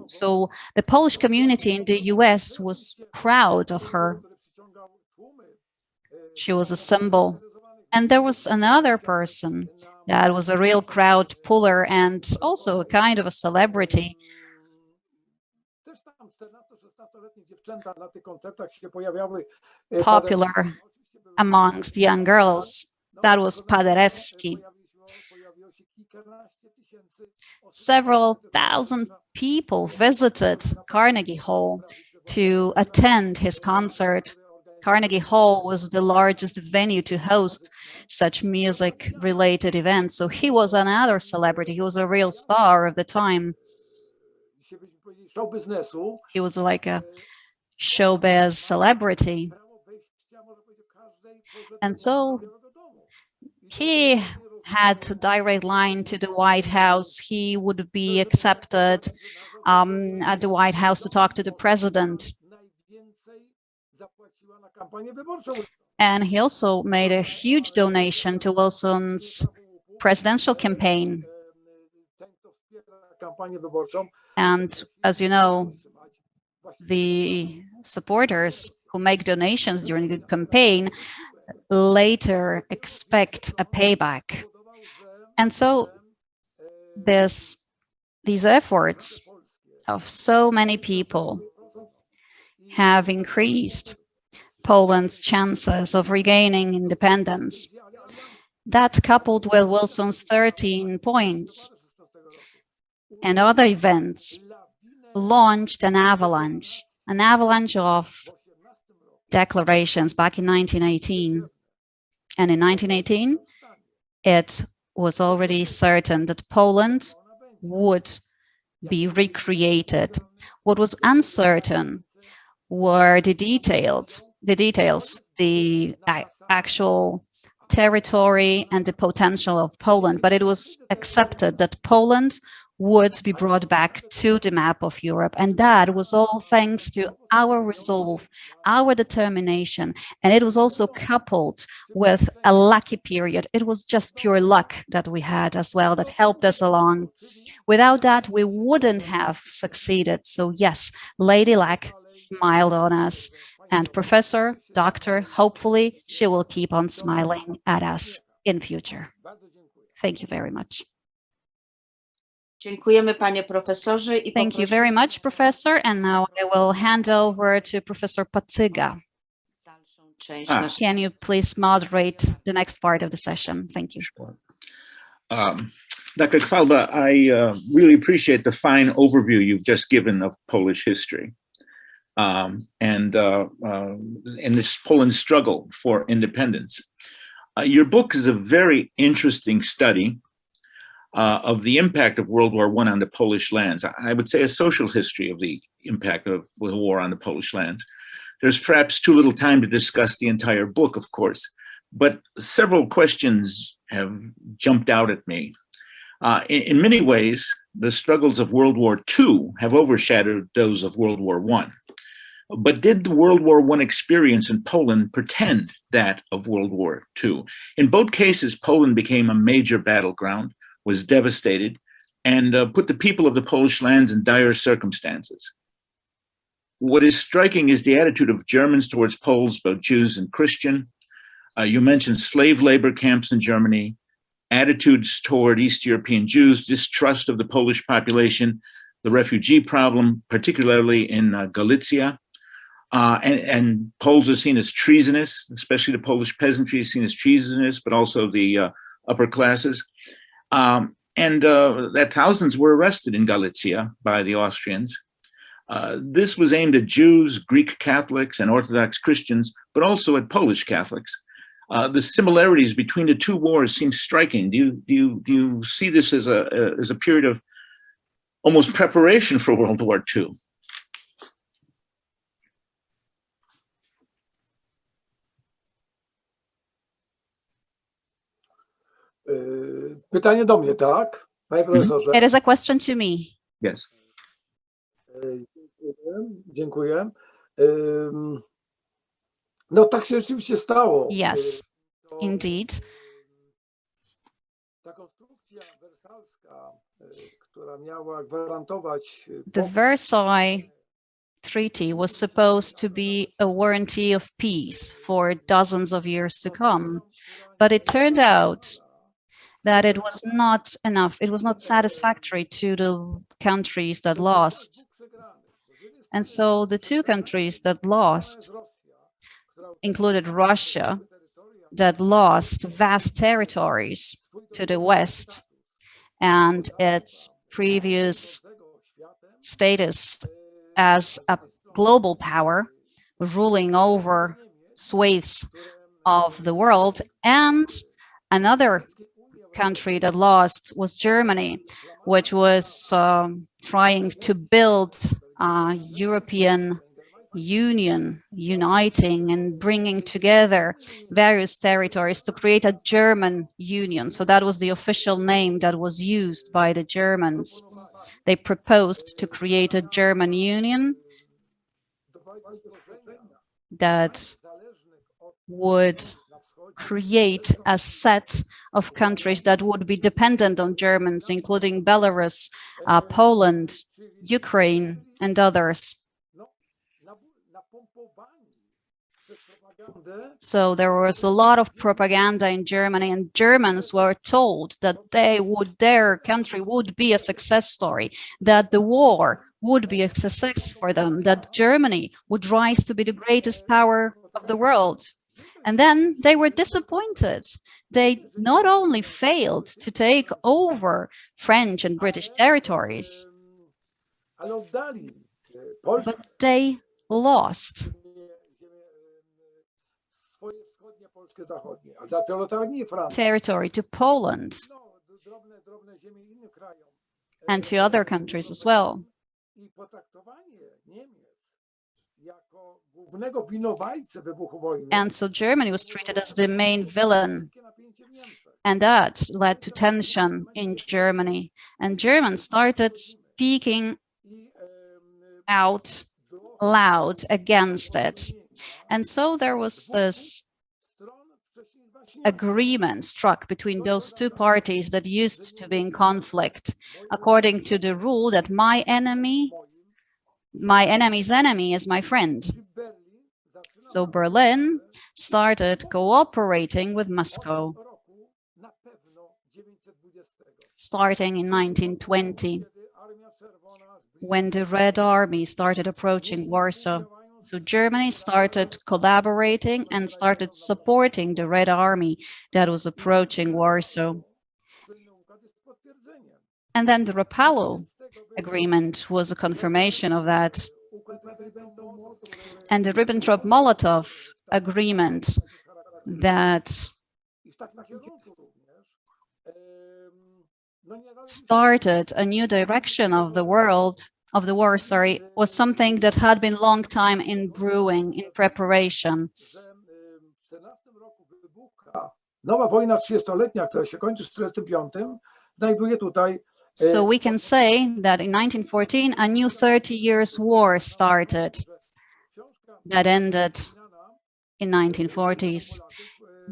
So the Polish community in the US was proud of her. She was a symbol. And there was another person that was a real crowd puller and also a kind of a celebrity. Popular amongst young girls. That was Paderewski. Several thousand people visited Carnegie Hall to attend his concert. Carnegie Hall was the largest venue to host such music-related events. So he was another celebrity. He was a real star of the time. He was like a showbiz celebrity. And so he had a direct line to the White House. He would be accepted at the White House to talk to the president. And he also made a huge donation to Wilson's presidential campaign. And as you know, the supporters who make donations during the campaign later expect a payback. And so these efforts of so many people have increased Poland's chances of regaining independence. That, coupled with Wilson's 13 points and other events, launched an avalanche of declarations back in 1918. And in 1918, it was already certain that Poland would be recreated. What was uncertain were the details, the actual territory and the potential of Poland, but it was accepted that Poland would be brought back to the map of Europe. And that was all thanks to our resolve, our determination. And it was also coupled with a lucky period. It was just pure luck that we had as well that helped us along. Without that, we wouldn't have succeeded. So yes, Lady Luck smiled on us. And Professor, Doctor, hopefully she will keep on smiling at us in future. Thank you very much. Dziękujemy, panie profesorze. Thank you very much, Professor. And now I will hand over to Professor Pacyga. Can you please moderate the next part of the session? Thank you. Dr. Chwalba, I really appreciate the fine overview you've just given of Polish history and this Poland's struggle for independence. Your book is a very interesting study of the impact of World War I on the Polish lands. I would say a social history of the impact of the war on the Polish lands. There's perhaps too little time to discuss the entire book, of course, but several questions have jumped out at me. In many ways, the struggles of World War II have overshadowed those of World War I. But did the World War I experience in Poland pretend that of World War II? In both cases, Poland became a major battleground, was devastated, and put the people of the Polish lands in dire circumstances. What is striking is the attitude of Germans towards Poles, both Jews and Christian. You mentioned slave labor camps in Germany, attitudes toward East European Jews, distrust of the Polish population, the refugee problem, particularly in Galicia. And Poles are seen as treasonous, especially the Polish peasantry is seen as treasonous, but also the upper classes. That thousands were arrested in Galicia by the Austrians. This was aimed at Jews, Greek Catholics, and Orthodox Christians, but also at Polish Catholics. The similarities between the two wars seem striking. Do you see this as a period of almost preparation for World War II? Pytanie do mnie, tak? Panie profesorze. It is a question to me. Yes. Dziękuję. No tak się rzeczywiście stało. Yes, indeed. Ta konstrukcja wersalska, która miała gwarantować The Versailles Treaty was supposed to be a warranty of peace for dozens of years to come, but it turned out that it was not enough. It was not satisfactory to the countries that lost. And so the two countries that lost included Russia, that lost vast territories to the west and its previous status as a global power ruling over swathes of the world, and another country that lost was Germany, which was trying to build a European Union, uniting and bringing together various territories to create a German Union. So that was the official name that was used by the Germans. They proposed to create a German Union that would create a set of countries that would be dependent on Germans, including Belarus, Poland, Ukraine, and others. So there was a lot of propaganda in Germany, and Germans were told that their country would be a success story, that the war would be a success for them, that Germany would rise to be the greatest power of the world. And then they were disappointed. They not only failed to take over French and British territories, but they lost territory to Poland and to other countries as well. And so Germany was treated as the main villain, and that led to tension in Germany. And Germans started speaking out loud against it. And so there was this agreement struck between those two parties that used to be in conflict, according to the rule that my enemy's enemy is my friend. So Berlin started cooperating with Moscow, starting in 1920, when the Red Army started approaching Warsaw. So Germany started collaborating and started supporting the Red Army that was approaching Warsaw. And then the Rapallo Agreement was a confirmation of that. And the Ribbentrop-Molotov Agreement that started a new direction of the war, was something that had been long time in brewing, in preparation. Nowa wojna 30-letnia, która się kończy w 1945, znajduje tutaj. So we can say that in 1914, a new 30 years war started that ended in 1940s.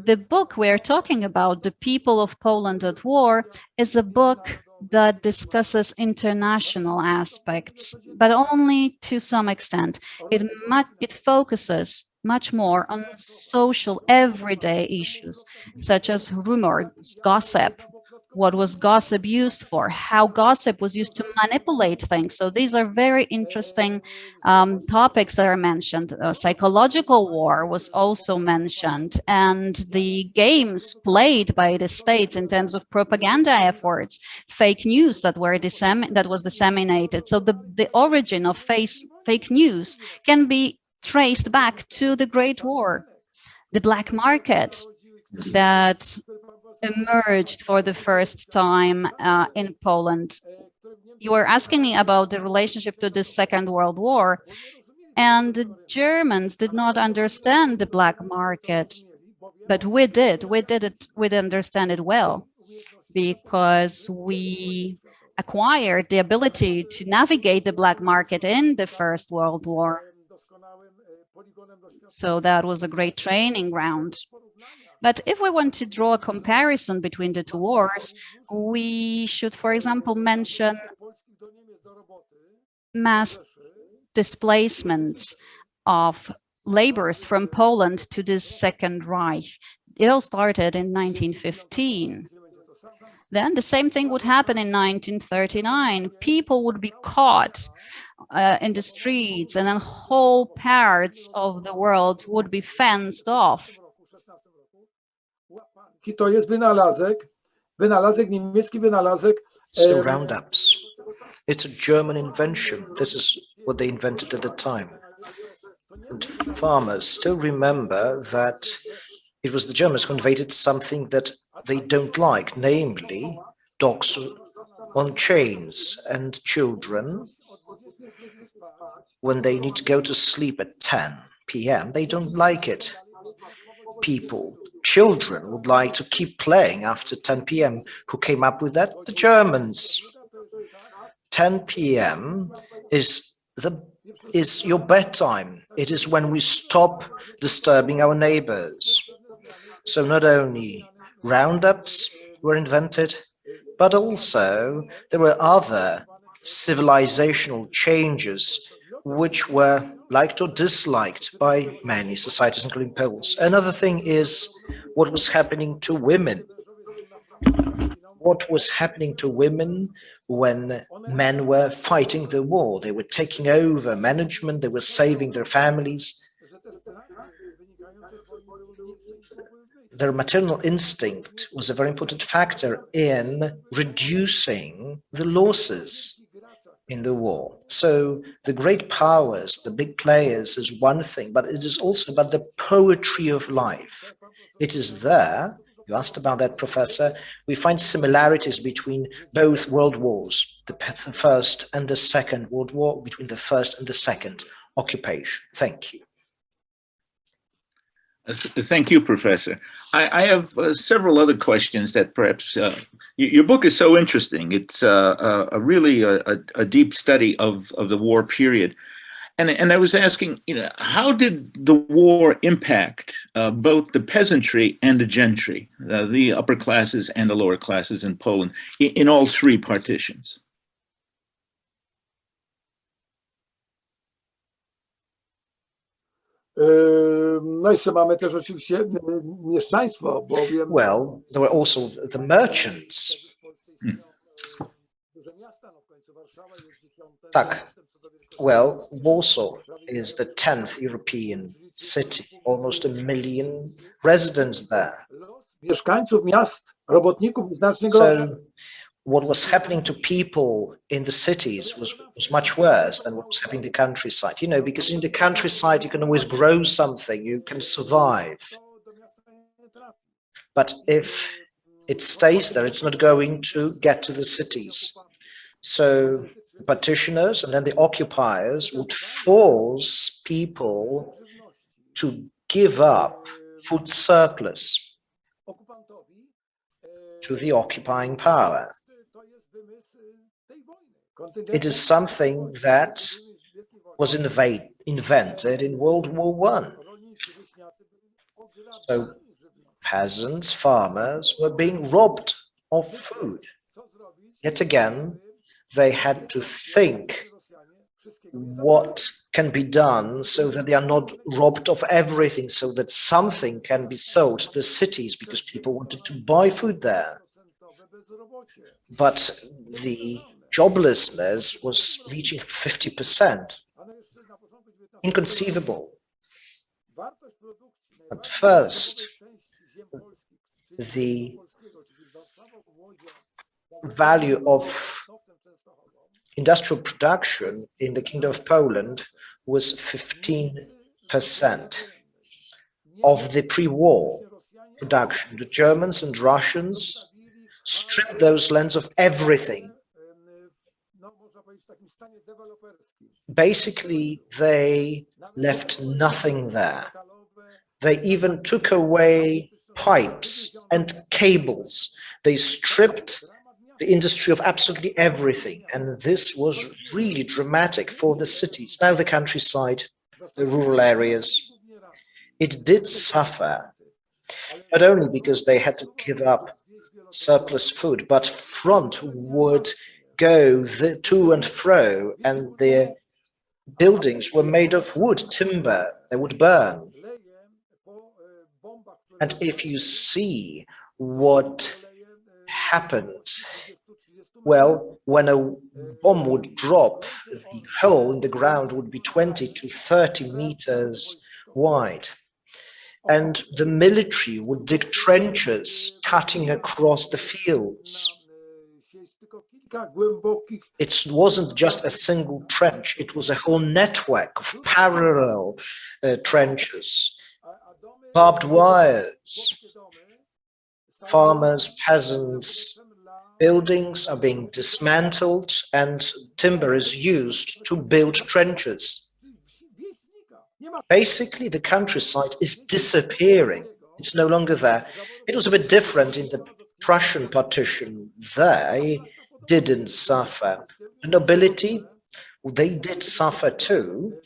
The book we are talking about, The People of Poland at War, is a book that discusses international aspects, but only to some extent. It focuses much more on social, everyday issues, such as rumors, gossip. What was gossip used for? How gossip was used to manipulate things. So these are very interesting topics that are mentioned. Psychological war was also mentioned, and the games played by the states in terms of propaganda efforts, fake news that was disseminated. So the origin of fake news can be traced back to the Great War, the black market that emerged for the first time in Poland. You were asking me about the relationship to the Second World War, and the Germans did not understand the black market, but we did understand it well, because we acquired the ability to navigate the black market in the First World War. So that was a great training ground. But if we want to draw a comparison between the two wars, we should, for example, mention mass displacements of laborers from Poland to the Second Reich. It all started in 1915. Then the same thing would happen in 1939. People would be caught in the streets, and then whole parts of the world would be fenced off. To jest wynalazek, niemiecki wynalazek. So roundups, it's a German invention. This is what they invented at the time. And farmers still remember that it was the Germans who invented something that they don't like, namely dogs on chains, and children, when they need to go to sleep at 10 p.m., they don't like it. Children would like to keep playing after 10 p.m. Who came up with that? The Germans. 10 p.m. is your bedtime. It is when we stop disturbing our neighbors. So not only roundups were invented, but also there were other civilizational changes which were liked or disliked by many societies, including Poles. Another thing is what was happening to women. What was happening to women when men were fighting the war? They were taking over management, they were saving their families. Their maternal instinct was a very important factor in reducing the losses in the war. So the great powers, the big players is one thing, but it is also about the poetry of life. It is there. You asked about that, Professor. We find similarities between both world wars, the First and the Second World War, between the First and the Second occupation. Thank you. Thank you, Professor. I have several other questions that perhaps your book is so interesting. It's really a deep study of the war period. And I was asking, how did the war impact both the peasantry and the gentry, the upper classes and the lower classes in Poland, in all three partitions? No jeszcze mamy też oczywiście mieszczaństwo, bowiem... Well, there were also the merchants. Tak. Well, Warsaw is the 10th European city, almost 1 million residents there. Mieszkańców miast, robotników znacznie gorszy. So what was happening to people in the cities was much worse than what was happening in the countryside, because in the countryside you can always grow something, you can survive. But if it stays there, it's not going to get to the cities. So the petitioners and then the occupiers would force people to give up food surplus to the occupying power. It is something that was invented in World War I. So peasants, farmers were being robbed of food. Yet again, they had to think what can be done so that they are not robbed of everything, so that something can be sold to the cities because people wanted to buy food there. But the joblessness was reaching 50%. Inconceivable. At first, the value of industrial production in the Kingdom of Poland was 15% of the pre-war production. The Germans and Russians stripped those lands of everything. Basically, they left nothing there. They even took away pipes and cables. They stripped the industry of absolutely everything, and this was really dramatic for the cities. Now the countryside, the rural areas, it did suffer, not only because they had to give up surplus food, but front would go to and fro, and their buildings were made of wood, timber, they would burn. And if you see what happened, well, when a bomb would drop, the hole in the ground would be 20 to 30 meters wide. And the military would dig trenches cutting across the fields. It wasn't just a single trench, it was a whole network of parallel trenches, barbed wires. Farmers, peasants, buildings are being dismantled and timber is used to build trenches. Basically, the countryside is disappearing. It's no longer there. It was a bit different in the Prussian partition. They didn't suffer. The nobility, they did suffer too.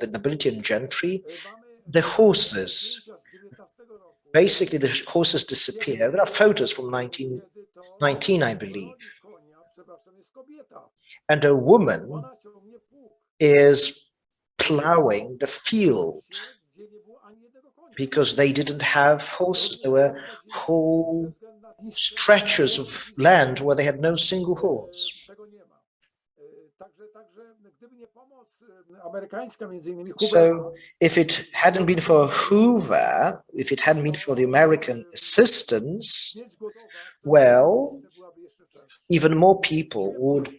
The nobility and gentry, the horses. Basically, the horses disappear. There are photos from 1919, I believe. And a woman is plowing the field because they didn't have horses. There were whole stretches of land where they had no single horse. So if it hadn't been for Hoover, if it hadn't been for the American assistance, well, even more people would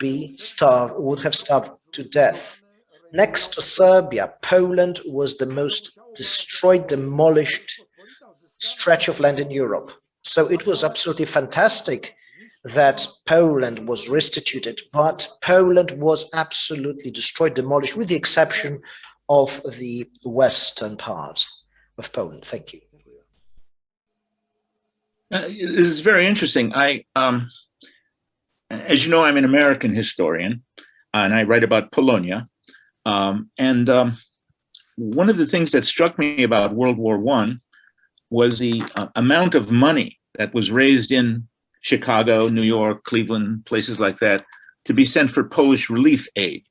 have starved to death. Next to Serbia, Poland was the most destroyed, demolished stretch of land in Europe. So it was absolutely fantastic that Poland was restituted, but Poland was absolutely destroyed, demolished, with the exception of the western part of Poland. Thank you. This is very interesting. As you know, I'm an American historian, and I write about Polonia. One of the things that struck me about World War I was the amount of money that was raised in Chicago, New York, Cleveland, places like that, to be sent for Polish relief aid.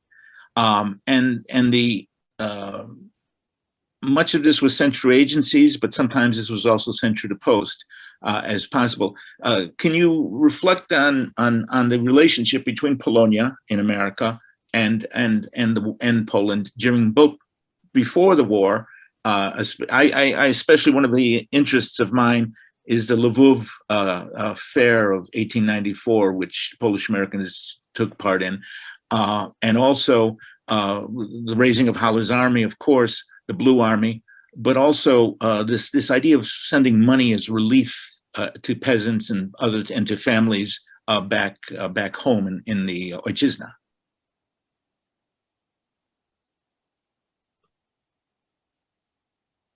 Much of this was sent through agencies, but sometimes this was also sent through the post as possible. Can you reflect on the relationship between Polonia in America and Poland during both, before the war? I especially, one of the interests of mine is the Lvov Fair of 1894, which Polish Americans took part in, and also the raising of Haller's army, of course, the Blue Army, but also this idea of sending money as relief to peasants and to families back home in the Ojczyzna.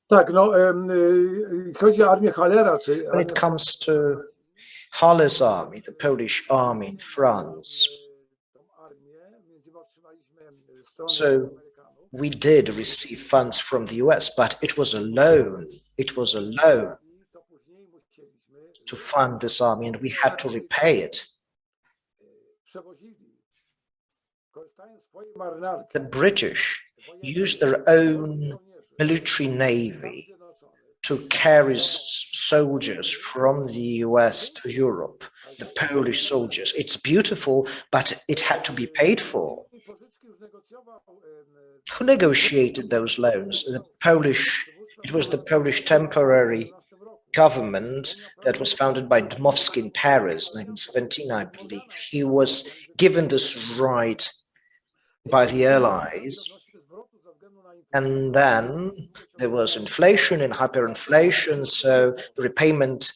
Tak, no, chodzi o armię Hallera, czy... When it comes to Haller's army, the Polish army in France, so we did receive funds from the US, but it was a loan. It was a loan to fund this army, and we had to repay it. The British used their own military navy to carry soldiers from the US to Europe, the Polish soldiers. It's beautiful, but it had to be paid for. Who negotiated those loans? It was the Polish temporary government that was founded by Dmowski in Paris, 1917, I believe. He was given this right by the Allies. And then there was inflation and hyperinflation, so the repayment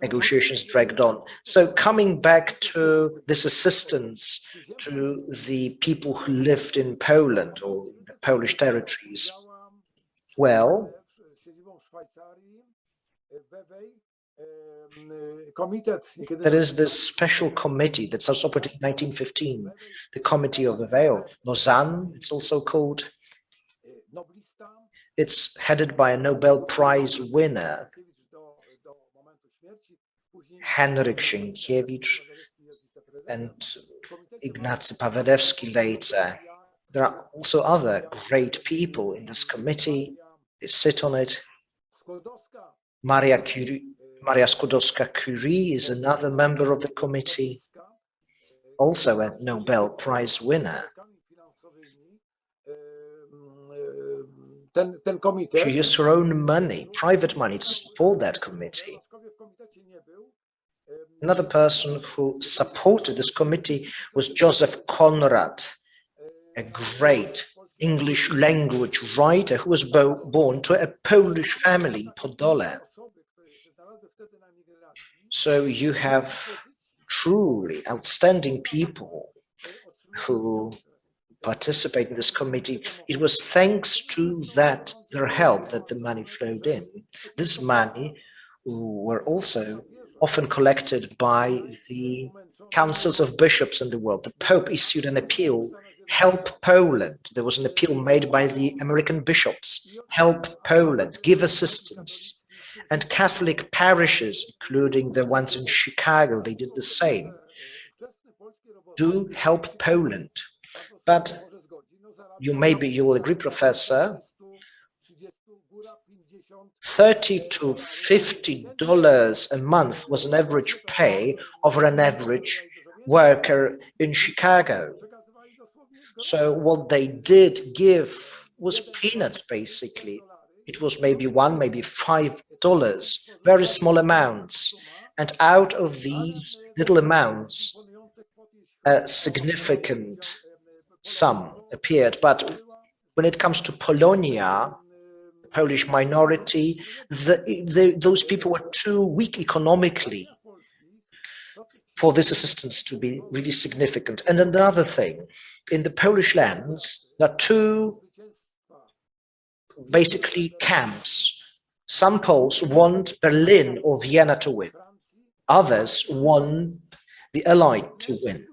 negotiations dragged on. So coming back to this assistance to the people who lived in Poland or the Polish territories, well, That is the special committee that's also operated in 1915, the Committee of Veil, Lausanne, it's also called. It's headed by a Nobel Prize winner, Henryk Sienkiewicz, and Ignacy Paderewski later. There are also other great people in this committee. They sit on it. Maria Skłodowska-Curie is another member of the committee, also a Nobel Prize winner. She used her own money, private money, to support that committee. Another person who supported this committee was Joseph Conrad, a great English language writer who was born to a Polish family in Podole. So you have truly outstanding people who participate in this committee. It was thanks to their help that the money flowed in. This money were also often collected by the councils of bishops in the world. The Pope issued an appeal, help Poland. There was an appeal made by the American bishops, help Poland, give assistance. And Catholic parishes, including the ones in Chicago, they did the same. Do help Poland. But you will agree, Professor, $30 to $50 a month was an average pay of an average worker in Chicago. So what they did give was peanuts, basically. It was maybe $1, maybe $5, very small amounts. And out of these little amounts, a significant sum appeared. But when it comes to Polonia, the Polish minority, those people were too weak economically for this assistance to be really significant. And another thing, in the Polish lands, there are two basically camps. Some Poles want Berlin or Vienna to win. Others want the Allied to win.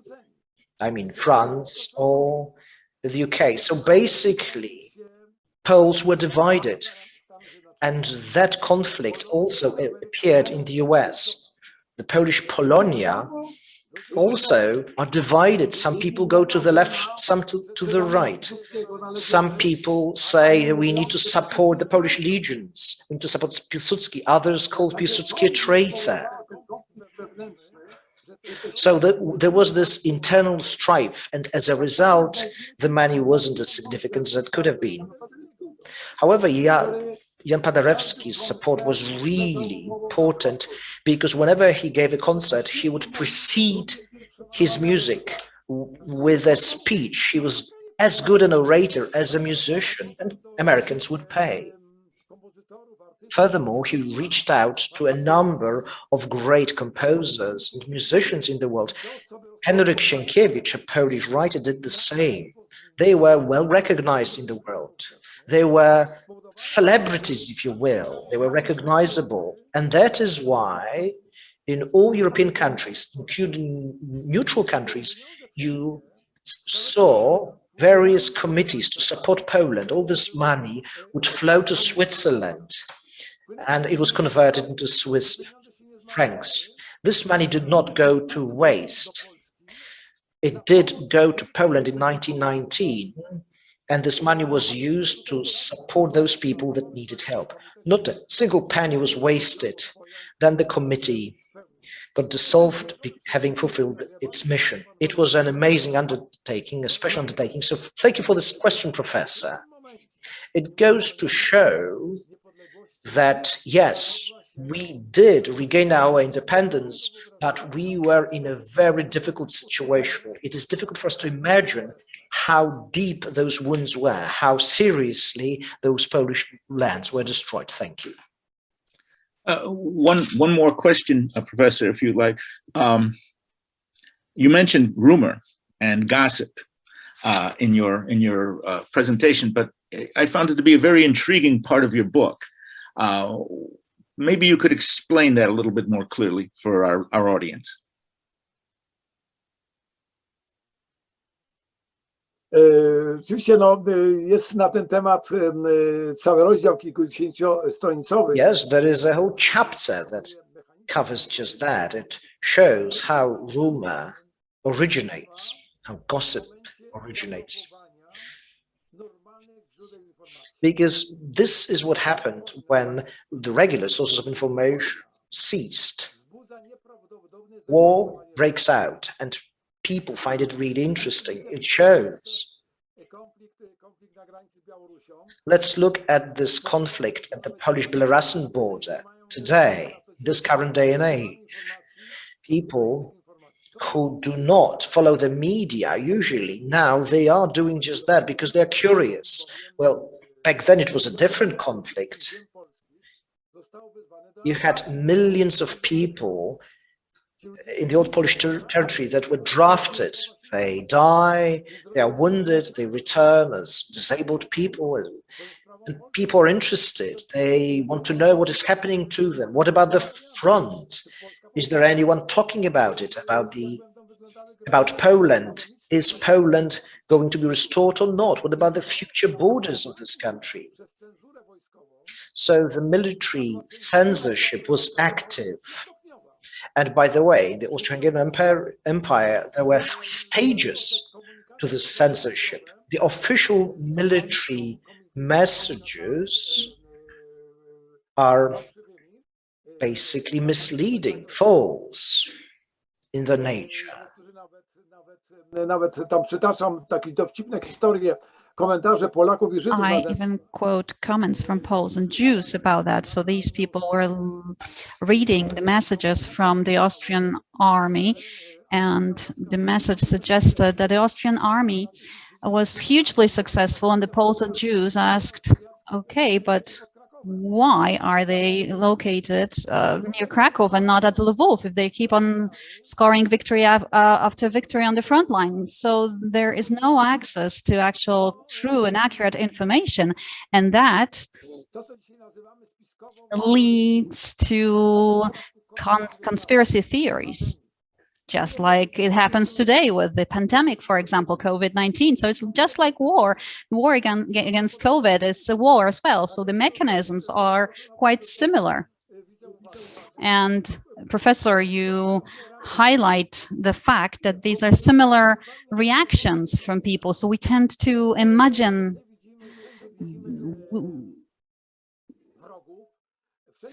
I mean, France or the UK. So basically, Poles were divided. And that conflict also appeared in the US. The Polish Polonia also are divided. Some people go to the left, some to the right. Some people say we need to support the Polish legions, we need to support Piłsudski. Others call Piłsudski a traitor. So there was this internal strife, and as a result, the money wasn't as significant as it could have been. However, Jan Paderewski's support was really important because whenever he gave a concert, he would precede his music with a speech. He was as good an orator as a musician, and Americans would pay. Furthermore, he reached out to a number of great composers and musicians in the world. Henryk Sienkiewicz, a Polish writer, did the same. They were well recognized in the world. They were celebrities, if you will. They were recognizable. And that is why in all European countries, including neutral countries, you saw various committees to support Poland. All this money would flow to Switzerland, and it was converted into Swiss francs. This money did not go to waste. It did go to Poland in 1919, and this money was used to support those people that needed help. Not a single penny was wasted. Then the committee got dissolved, having fulfilled its mission. It was an amazing undertaking, a special undertaking. So thank you for this question, Professor. It goes to show that, yes, we did regain our independence, but we were in a very difficult situation. It is difficult for us to imagine how deep those wounds were, how seriously those Polish lands were destroyed. Thank you. One more question, Professor, if you'd like. You mentioned rumor and gossip in your presentation, but I found it to be a very intriguing part of your book. maybe you could explain that a little bit more clearly for our audience. Oczywiście jest na ten temat cały rozdział kilkudziesięciostronicowy. Yes, there is a whole chapter that covers just that. It shows how rumor originates, how gossip originates. Because this is what happened when the regular sources of information ceased. War breaks out and people find it really interesting. It shows. Let's look at this conflict at the Polish-Belarusian border today, this current day and age. People who do not follow the media, usually now they are doing just that because they're curious. Well, back then it was a different conflict. You had millions of people in the old Polish territory that were drafted. They die, they are wounded, they return as disabled people, and people are interested. They want to know what is happening to them. What about the front? Is there anyone talking about it, about Poland? Is Poland going to be restored or not? What about the future borders of this country? So the military censorship was active. And by the way, the Austro-Hungarian Empire, there were 3 stages to the censorship. The official military messages are basically misleading, false in their nature. Nawet tam przytaczam takie dowcipne historie, komentarze Polaków i Żydów. I even quote comments from Poles and Jews about that. So these people were reading the messages from the Austrian army, and the message suggested that the Austrian army was hugely successful, and the Poles and Jews asked, okay, but why are they located near Krakow and not at Lvov if they keep on scoring victory after victory on the front line? So there is no access to actual true and accurate information, and that leads to conspiracy theories, just like it happens today with the pandemic, for example, COVID-19. So it's just like war. War against COVID is a war as well. So the mechanisms are quite similar. And Professor, you highlight the fact that these are similar reactions from people. So we tend to imagine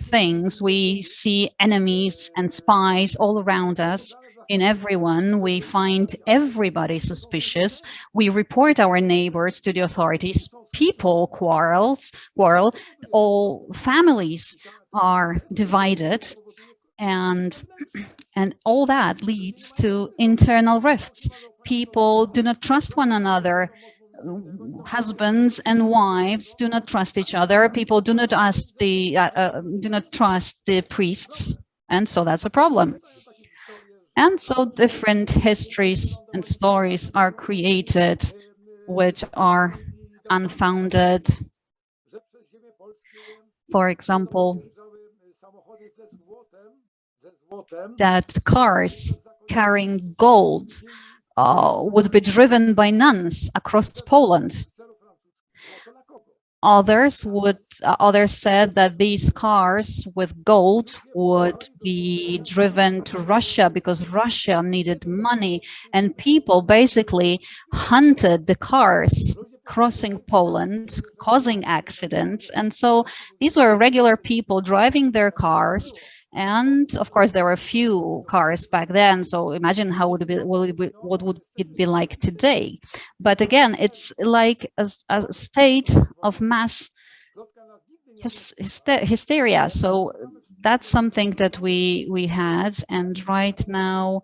things. We see enemies and spies all around us. In everyone, we find everybody suspicious. We report our neighbors to the authorities. People quarrel. All families are divided, and all that leads to internal rifts. People do not trust one another. Husbands and wives do not trust each other. People do not trust the priests, and so that's a problem. And so different histories and stories are created which are unfounded. For example, that cars carrying gold would be driven by nuns across Poland. Others said that these cars with gold would be driven to Russia because Russia needed money, and people basically hunted the cars crossing Poland, causing accidents. And so these were regular people driving their cars. And of course, there were few cars back then. So imagine how what would it be like today? But again, it's like a state of mass hysteria. So that's something that we had. And right now,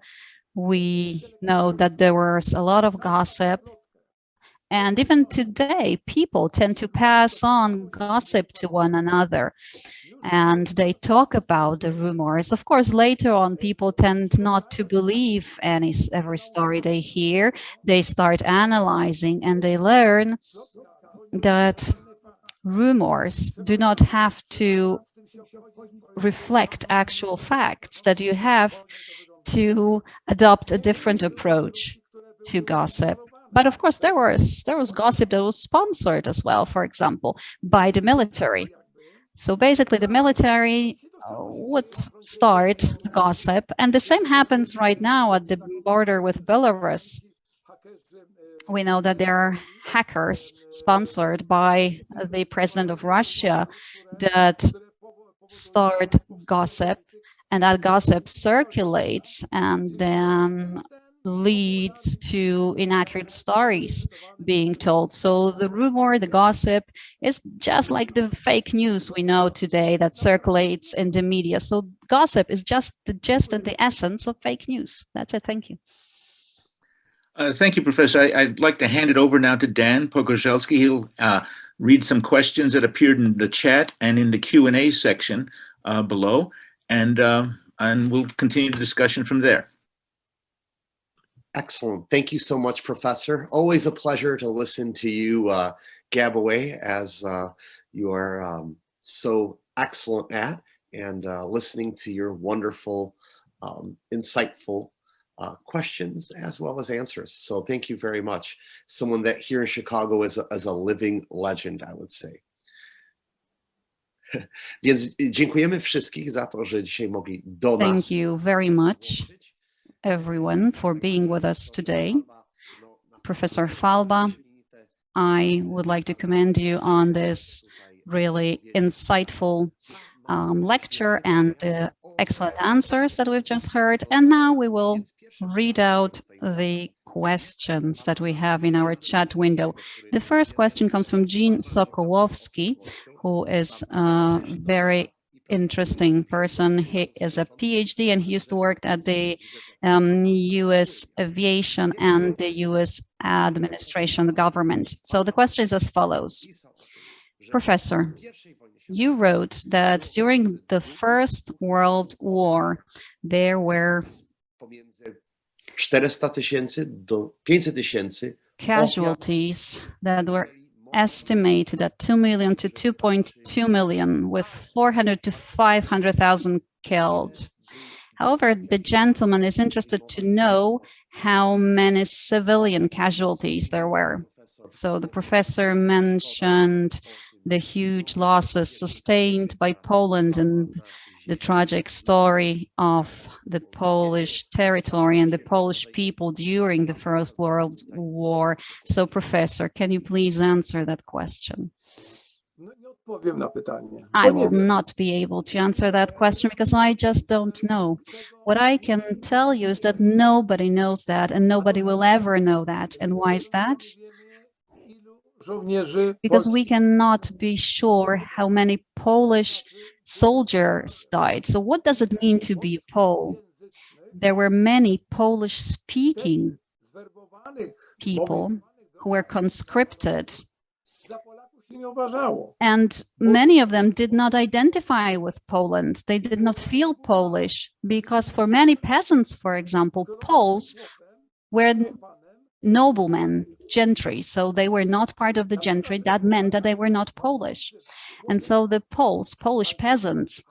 we know that there was a lot of gossip. And even today, people tend to pass on gossip to one another. And they talk about the rumors. Of course, later on, people tend not to believe every story they hear. They start analyzing, and they learn that rumors do not have to reflect actual facts, that you have to adopt a different approach to gossip. But of course, there was gossip that was sponsored as well, for example, by the military. So basically, the military would start gossip, and the same happens right now at the border with Belarus. We know that there are hackers sponsored by the president of Russia that start gossip, and that gossip circulates and then leads to inaccurate stories being told. So the rumor, the gossip is just like the fake news we know today that circulates in the media. So gossip is just the gist and the essence of fake news. That's it. Thank you. Thank you, Professor. I'd like to hand it over now to Dan Pogorzelski. He'll read some questions that appeared in the chat and in the Q&A section below, and we'll continue the discussion from there. Excellent. Thank you so much, Professor. Always a pleasure to listen to you gab away, as you are so excellent at, and listening to your wonderful, insightful questions as well as answers. So thank you very much. Someone that here in Chicago is a living legend, I would say. Więc dziękujemy wszystkich za to, że dzisiaj mogli do nas. Thank you very much, everyone, for being with us today. Professor Chwalba, I would like to commend you on this really insightful lecture and the excellent answers that we've just heard. And now we will read out the questions that we have in our chat window. The first question comes from Jean Sokołowski, who is a very interesting person. He is a PhD and he used to work at the US aviation and the US administration, the government. So the question is as follows. Professor, you wrote that during the First World War, there were 400,000 do 500,000 casualties that were estimated at 2 million to 2.2 million, with 400 to 500,000 killed. However, the gentleman is interested to know how many civilian casualties there were. So the professor mentioned the huge losses sustained by Poland and the tragic story of the Polish territory and the Polish people during the First World War. So, Professor, can you please answer that question? I will not be able to answer that question because I just don't know. What I can tell you is that nobody knows that and nobody will ever know that. And why is that? Because we cannot be sure how many Polish soldiers died. So what does it mean to be a Pole? There were many Polish-speaking people who were conscripted, and many of them did not identify with Poland. They did not feel Polish because for many peasants, for example, Poles were noblemen, gentry, so they were not part of the gentry. That meant that they were not Polish. And so the Poles, Polish peasants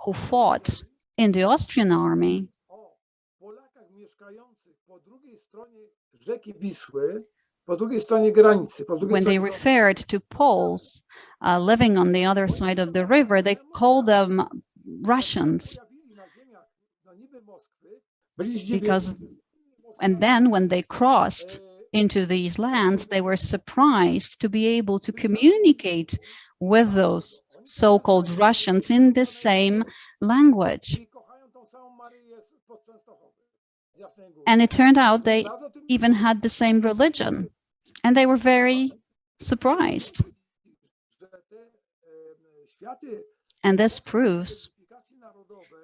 who fought in the Austrian army, when they referred to Poles living on the other side of the river, they called them Russians. Because, and then when they crossed into these lands, they were surprised to be able to communicate with those so-called Russians in the same language. And it turned out they even had the same religion, and they were very surprised. And this proves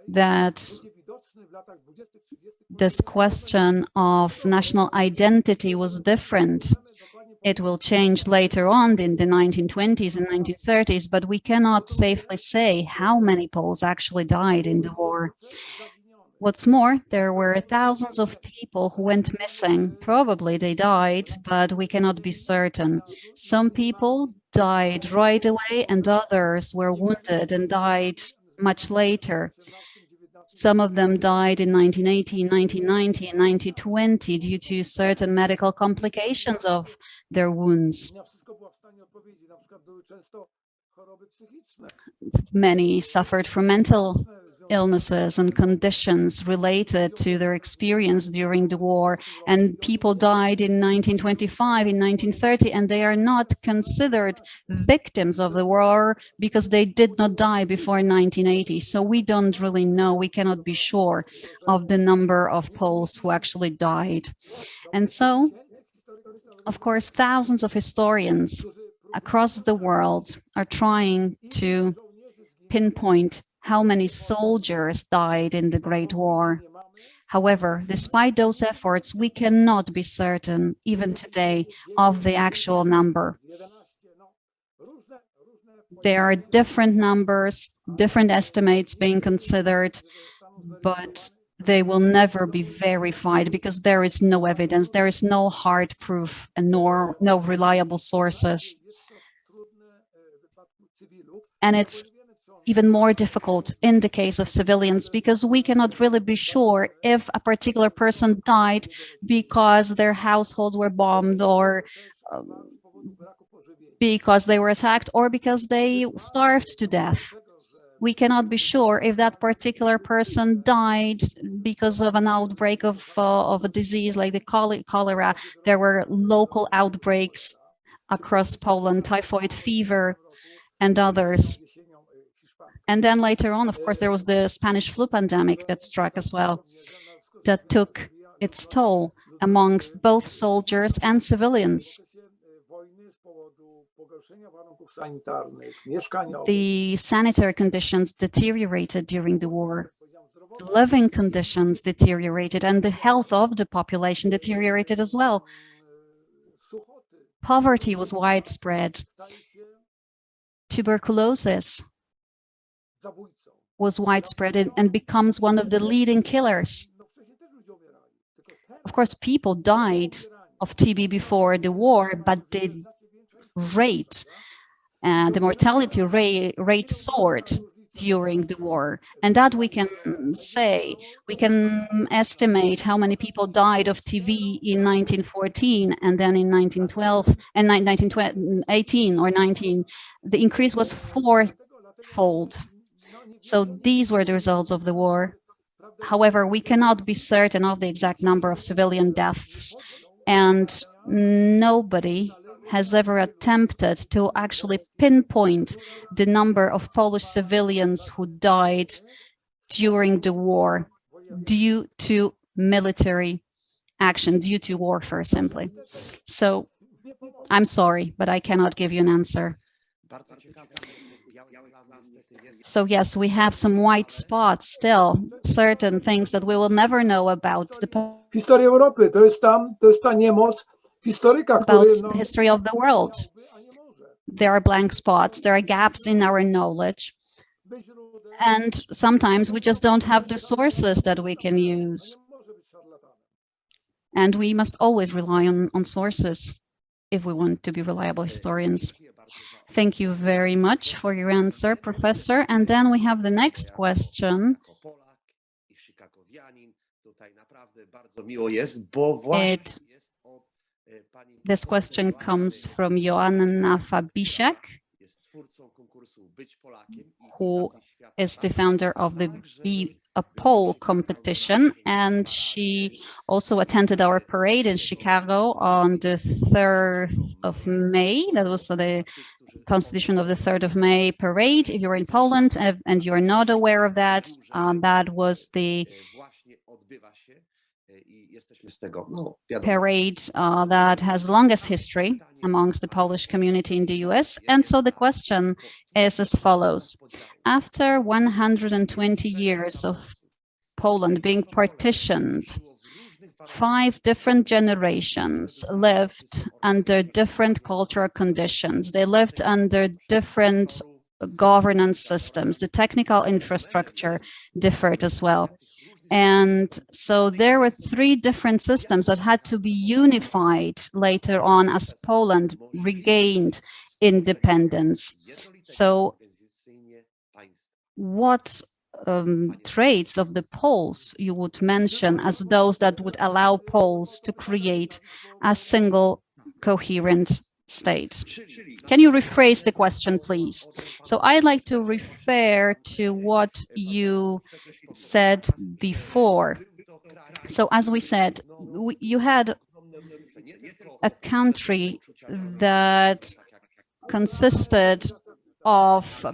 that this question of national identity was different. It will change later on in the 1920s and 1930s, but we cannot safely say how many Poles actually died in the war. What's more, there were thousands of people who went missing. Probably they died, but we cannot be certain. Some people died right away and others were wounded and died much later. Some of them died in 1918, 1990, and 1920 due to certain medical complications of their wounds. Many suffered from mental illnesses and conditions related to their experience during the war, and people died in 1925, in 1930, and they are not considered victims of the war because they did not die before 1980. So we don't really know, we cannot be sure of the number of Poles who actually died. And so, of course, thousands of historians across the world are trying to pinpoint how many soldiers died in the Great War. However, despite those efforts, we cannot be certain, even today, of the actual number. There are different numbers, different estimates being considered, but they will never be verified because there is no evidence, there is no hard proof, and no reliable sources. And it's even more difficult in the case of civilians because we cannot really be sure if a particular person died because their households were bombed, or because they were attacked, or because they starved to death. We cannot be sure if that particular person died because of an outbreak of a disease like the cholera. There were local outbreaks across Poland, typhoid fever and others. And then later on, of course, there was the Spanish flu pandemic that struck as well, that took its toll amongst both soldiers and civilians. The sanitary conditions deteriorated during the war. The living conditions deteriorated, and the health of the population deteriorated as well. Poverty was widespread. Tuberculosis was widespread and becomes one of the leading killers. Of course, people died of TB before the war, but the mortality rate soared during the war. And that we can say, we can estimate how many people died of TB in 1914, and then in 1912 and 1918 or 19, the increase was fourfold. So these were the results of the war. However, we cannot be certain of the exact number of civilian deaths, and nobody has ever attempted to actually pinpoint the number of Polish civilians who died during the war due to military action, due to warfare simply. So I'm sorry, but I cannot give you an answer. So yes, we have some white spots still, certain things that we will never know about. Historia Europy to jest ta niemoc historyka, about the history of the world. There are blank spots, there are gaps in our knowledge, and sometimes we just don't have the sources that we can use. And we must always rely on sources if we want to be reliable historians. Thank you very much for your answer, Professor. And then we have the next question. This question comes from Joanna Fabisiak, who is the founder of the Be a Pole competition, and she also attended our parade in Chicago on the 3rd of May. That was the Constitution of the 3rd of May parade. If you're in Poland and you're not aware of that, that was the parade that has the longest history amongst the Polish community in the US. And so the question is as follows. After 120 years of Poland being partitioned, 5 different generations lived under different cultural conditions. They lived under different governance systems. The technical infrastructure differed as well. And so there were 3 different systems that had to be unified later on as Poland regained independence. So what traits of the Poles you would mention as those that would allow Poles to create a single coherent state? Can you rephrase the question, please? So I'd like to refer to what you said before. So as we said, you had a country that consisted of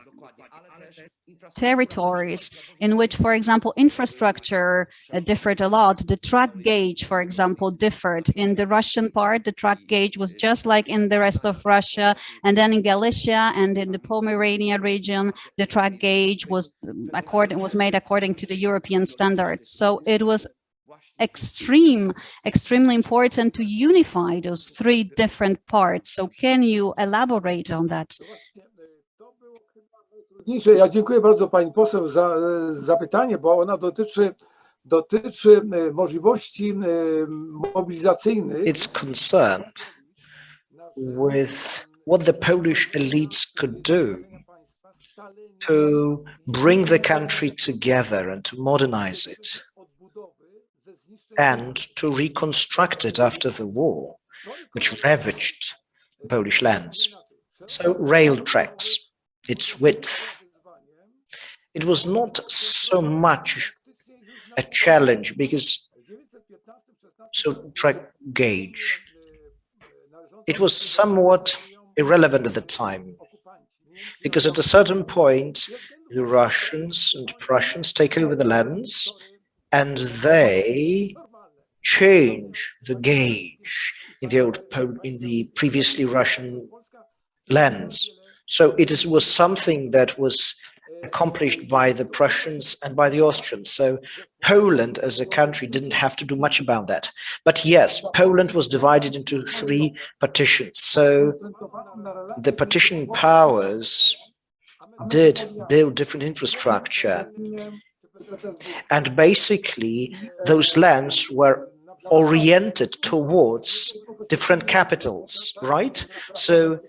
territories in which, for example, infrastructure differed a lot. The track gauge, for example, differed. In the Russian part, the track gauge was just like in the rest of Russia, and then in Galicia and in the Pomerania region, the track gauge was made according to the European standards. So it was extremely important to unify those three different parts. So can you elaborate on that? Ja dziękuję bardzo pani poseł za zapytanie, bo ona dotyczy możliwości mobilizacyjnych. It's concerned with what the Polish elites could do to bring the country together and to modernize it and to reconstruct it after the war, which ravaged Polish lands. So rail tracks, its width. It was not so much a challenge because, so track gauge, it was somewhat irrelevant at the time because at a certain point, the Russians and Prussians take over the lands and they change the gauge in the previously Russian lands. So it was something that was accomplished by the Prussians and by the Austrians. So Poland as a country didn't have to do much about that. But yes, Poland was divided into three partitions. So the partition powers did build different infrastructure. And basically, those lands were oriented towards different capitals, right? So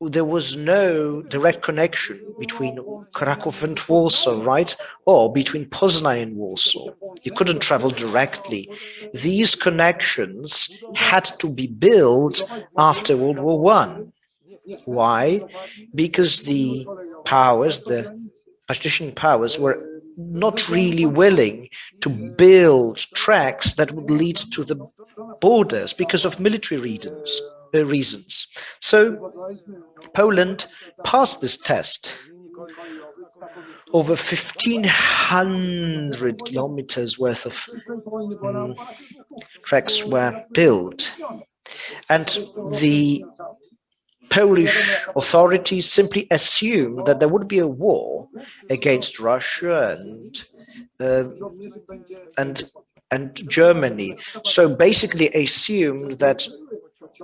there was no direct connection between Kraków and Warsaw, right? Or between Poznań and Warsaw. You couldn't travel directly. These connections had to be built after World War I. Why? Because the powers, the partition powers, were not really willing to build tracks that would lead to the borders because of military reasons. So Poland passed this test. Over 1,500 kilometers worth of tracks were built. And the Polish authorities simply assumed that there would be a war against Russia and Germany. So basically assumed that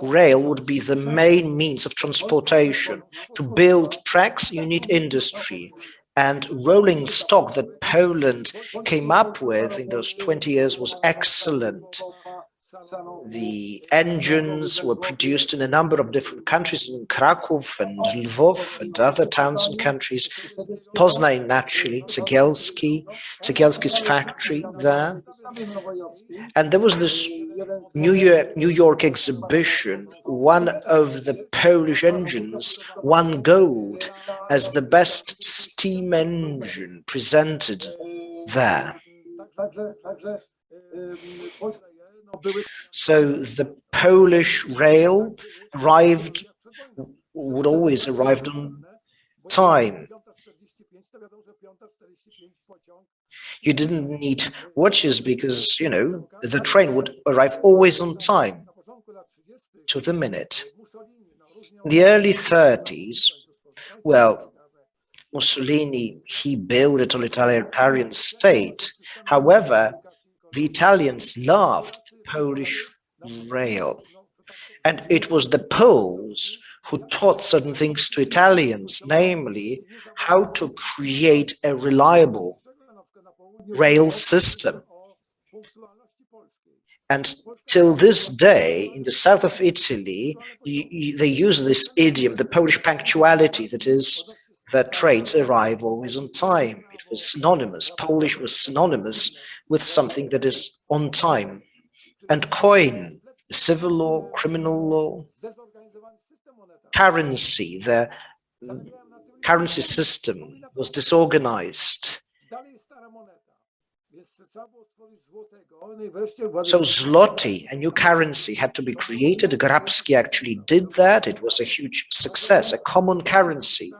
rail would be the main means of transportation. To build tracks, you need industry. And rolling stock that Poland came up with in those 20 years was excellent. The engines were produced in a number of different countries, in Kraków and Lwów and other towns and countries. Poznań, naturally, Cegielski's factory there. And there was this New York exhibition. One of the Polish engines won gold as the best steam engine presented there. So the Polish rail would always arrive on time. You didn't need watches because, you know, the train would arrive always on time, to the minute. In the early 30s, well, Mussolini, he built a totalitarian state. However, the Italians loved Polish rail. And it was the Poles who taught certain things to Italians, namely how to create a reliable rail system. And till this day, in the south of Italy, they use this idiom, the Polish punctuality, that is, that trains arrive always on time. It was synonymous. Polish was synonymous with something that is on time. And coin, civil law, criminal law, currency, the currency system was disorganized. So zloty, a new currency, had to be created. Grabski actually did that. It was a huge success, a common currency.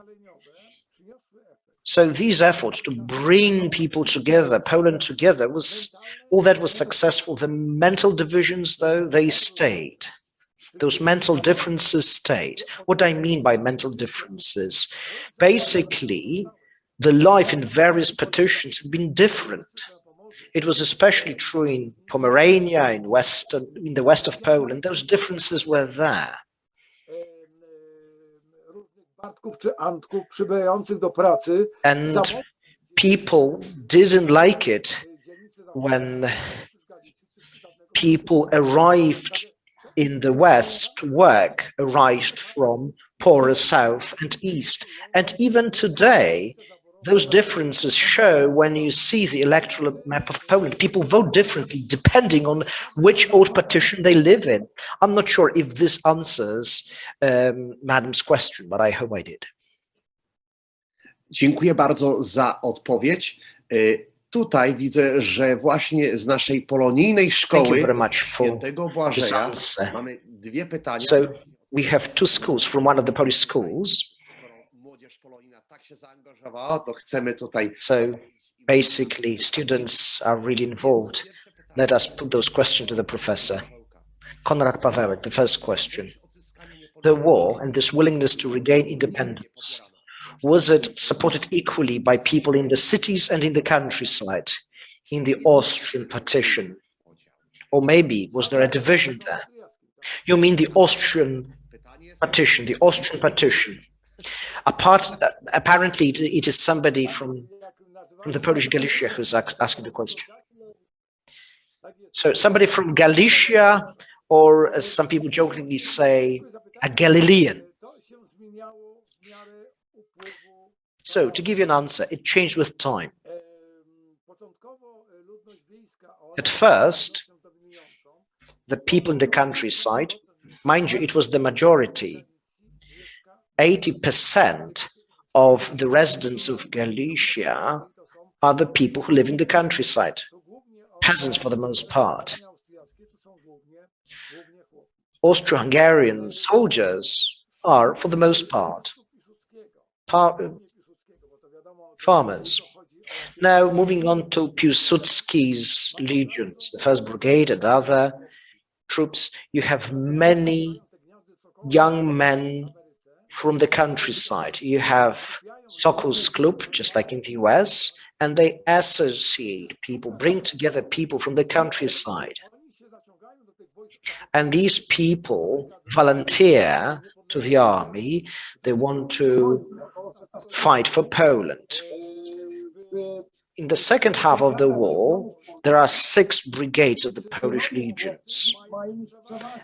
So these efforts to bring people together, Poland together, all that was successful. The mental divisions, though, they stayed. Those mental differences stayed. What do I mean by mental differences? Basically, the life in various partitions had been different. It was especially true in Pomerania, in the west of Poland. Those differences were there. And people didn't like it when people arrived in the West to work, arrived from poorer south and east. And even today, those differences show when you see the electoral map of Poland. People vote differently depending on which old partition they live in. I'm not sure if this answers Madam's question, but I hope I did. Dziękuję bardzo za odpowiedź. Tutaj widzę, że właśnie z naszej polonijnej szkoły Świętego Błażeja mamy dwie pytania. So we have two schools from one of the Polish schools. Młodzież polonijna tak się zaangażowała, to chcemy tutaj. So basically students are really involved. Let us put those questions to the professor. Konrad Pawełek, the first question. The war and this willingness to regain independence, was it supported equally by people in the cities and in the countryside, in the Austrian partition? Or maybe, was there a division there? You mean the Austrian partition, the Austrian partition. Apparently, it is somebody from the Polish Galicia who's asking the question. So somebody from Galicia, or as some people jokingly say, a Galilean. So, to give you an answer, it changed with time. At first, the people in the countryside, mind you, it was the majority. 80% of the residents of Galicia are the people who live in the countryside, peasants for the most part. Austro-Hungarian soldiers are, for the most part, farmers. Now, moving on to Piłsudski's legions, the 1st Brigade and other troops, you have many young men from the countryside. You have Sokol's Club, just like in the US, and they associate people, bring together people from the countryside. And these people volunteer to the army. They want to fight for Poland. In the second half of the war, there are 6 brigades of the Polish legions.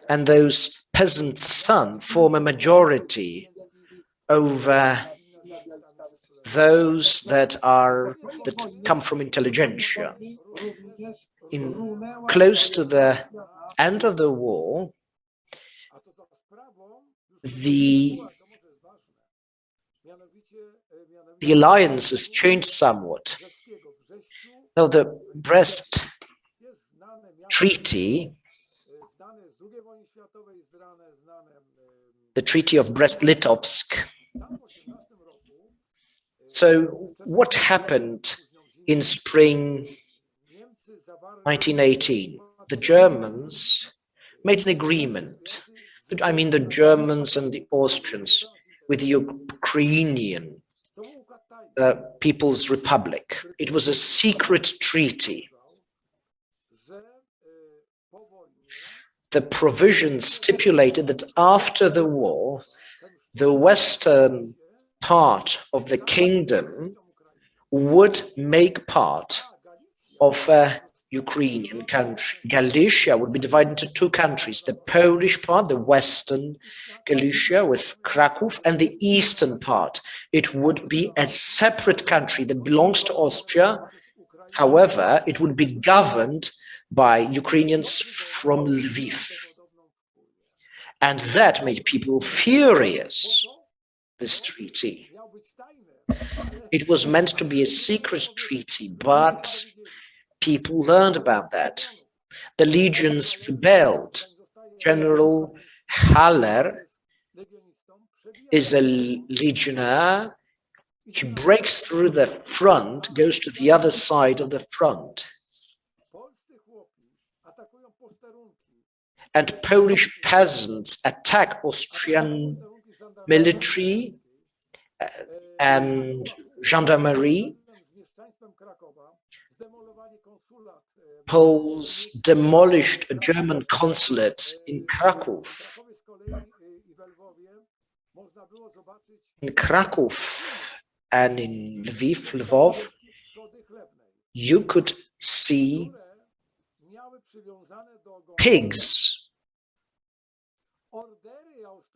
And those peasant sons form a majority over those that come from intelligentsia. Close to the end of the war, the alliances changed somewhat. Now, the Brest Treaty, the Treaty of Brest-Litovsk. So, what happened in spring 1918? The Germans made an agreement. I mean, the Germans and the Austrians with the Ukrainian People's Republic. It was a secret treaty. The provisions stipulated that after the war, the western part of the kingdom would make part of a Ukrainian country. Galicia would be divided into two countries, the Polish part, the western Galicia with Kraków, and the eastern part. It would be a separate country that belongs to Austria. However, it would be governed by Ukrainians from Lviv. And that made people furious, this treaty. It was meant to be a secret treaty, but people learned about that. The legions rebelled. General Haller is a legionnaire. He breaks through the front, goes to the other side of the front. And Polish peasants attack Austrian military and gendarmerie. Poles demolished a German consulate in Kraków. In Kraków and in Lvov, you could see pigs.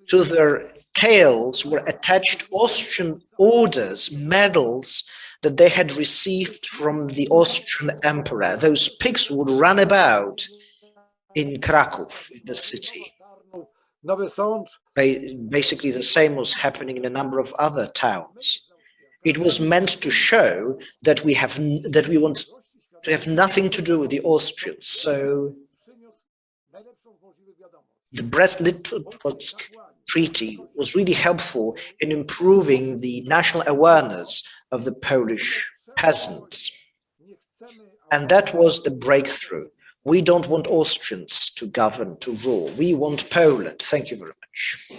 To their tails were attached Austrian orders, medals that they had received from the Austrian emperor. Those pigs would run about in Kraków, in the city. Basically, the same was happening in a number of other towns. It was meant to show that we want to have nothing to do with the Austrians. So the Brest-Litovsk Treaty was really helpful in improving the national awareness of the Polish peasants. And that was the breakthrough. We don't want Austrians to govern, to rule. We want Poland. Thank you very much.